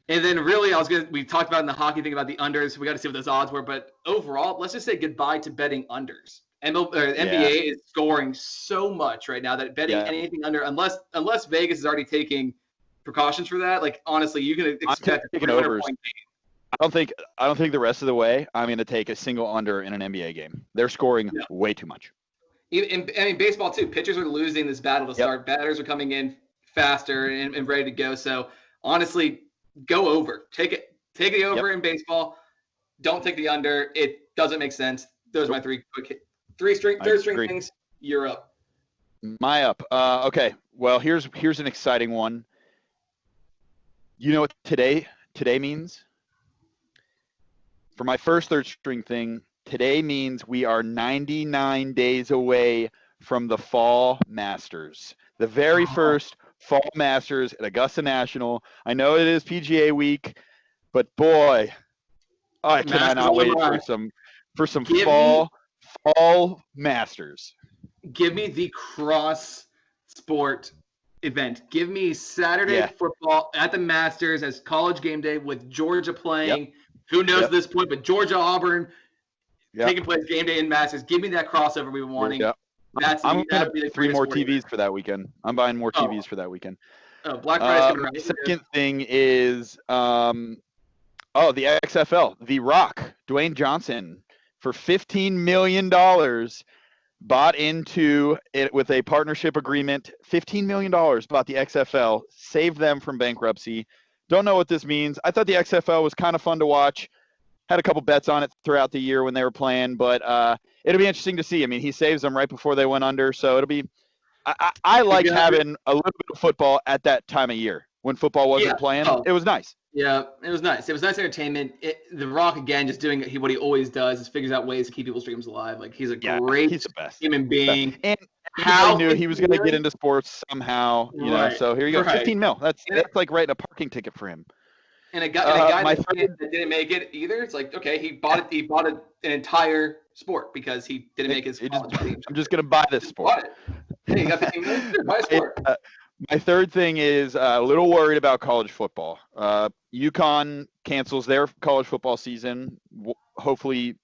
And then really, we talked about in the hockey thing about the unders. We got to see what those odds were. But overall, let's just say goodbye to betting unders. NBA is scoring so much right now that betting anything under, unless Vegas is already taking precautions for that, like, honestly, you can expect a 300-point game. I don't think the rest of the way I'm going to take a single under in an NBA game. They're scoring way too much. In baseball too, pitchers are losing this battle to start. Batters are coming in faster and ready to go. So honestly, go over. Take the over in baseball. Don't take the under. It doesn't make sense. Those are my 3 quick third string things. You're up. My up. Okay. Well, here's an exciting one. You know what today means? For my first third string thing, today means we are 99 days away from the Fall Masters. The very first Fall Masters at Augusta National. I know it is PGA week, but boy, I cannot wait for some fall Masters. Give me the cross sport event. Give me Saturday football at the Masters as college game day with Georgia playing. Who knows at this point, but Georgia, Auburn, taking place game day in Masters. Give me that crossover we've been wanting. I'm going to buy 3 more TVs for that weekend. I'm buying more TVs for that weekend. Oh, Black Friday's coming around. The second thing is, the XFL. The Rock, Dwayne Johnson, for $15 million, bought into it with a partnership agreement. $15 million bought the XFL, saved them from bankruptcy. Don't know what this means. I thought the XFL was kind of fun to watch. Had a couple bets on it throughout the year when they were playing, but it'll be interesting to see. I mean, he saves them right before they went under, so it'll be. I like having a little bit of football at that time of year when football wasn't playing. It was nice. Yeah, it was nice. It was nice entertainment. The Rock, again, just doing what he always does, is figures out ways to keep people's dreams alive. Like, he's he's the best human being. And how knew he was going to get into sports somehow, you know. So here you go, 15 mil. That's like writing a parking ticket for him. And a guy that didn't make it either. It's like, okay, he bought an entire sport because he didn't make his college team. I'm just going to buy this sport. Hey, you got 15 minutes? Buy a sport. My third thing is a little worried about college football. UConn cancels their college football season. Hopefully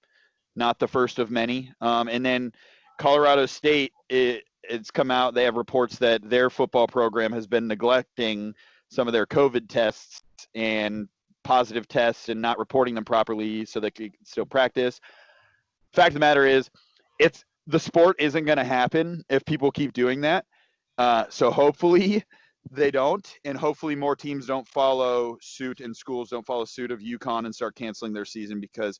not the first of many. And then Colorado State, it's come out. They have reports that their football program has been neglecting some of their COVID tests and positive tests and not reporting them properly so they could still practice. Fact of the matter is, the sport isn't going to happen if people keep doing that. So hopefully they don't, and hopefully more teams don't follow suit and schools don't follow suit of UConn and start canceling their season, because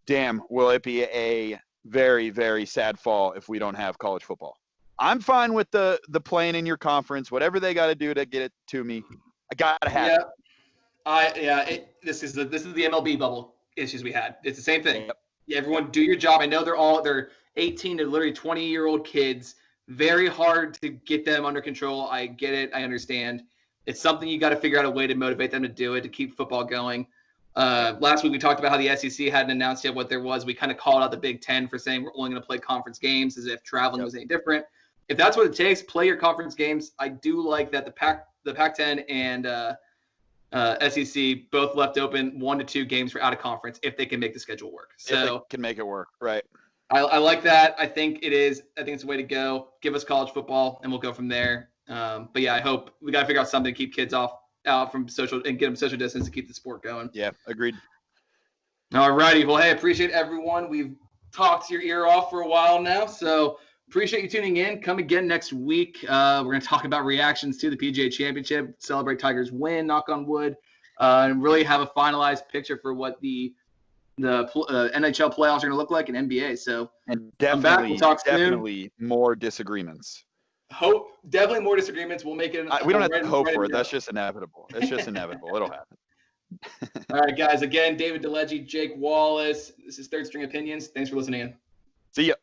damn, will it be a very, very sad fall if we don't have college football. I'm fine with the playing in your conference, whatever they got to do to get it to me. I got to have it. This is the MLB bubble issues we had. It's the same thing. Yep. Everyone do your job. I know they're 18 to literally 20-year-old kids. Very hard to get them under control. I get it. I understand. It's something you got to figure out a way to motivate them to do it, to keep football going. Last week we talked about how the SEC hadn't announced yet what there was. We kind of called out the Big Ten for saying we're only going to play conference games as if traveling was any different. If that's what it takes, play your conference games. I do like that the Pac-10 and SEC both left open 1 to 2 games for out of conference if they can make the schedule work. So if they can make it work, right? I like that. I think it's the way to go. Give us college football, and we'll go from there. But yeah, I hope we got to figure out something to keep kids out from social and get them social distance to keep the sport going. Yeah, agreed. All righty. Well, hey, I appreciate everyone. We've talked your ear off for a while now, so appreciate you tuning in. Come again next week. We're going to talk about reactions to the PGA Championship, celebrate Tiger's win, knock on wood, and really have a finalized picture for what the NHL playoffs are going to look like in NBA. So and definitely more disagreements. Definitely more disagreements. We'll make it. We don't have to hope for it. That's just inevitable. It's just inevitable. It'll happen. All right, guys. Again, David DeLegge, Jake Wallace. This is Third String Opinions. Thanks for listening in. See ya.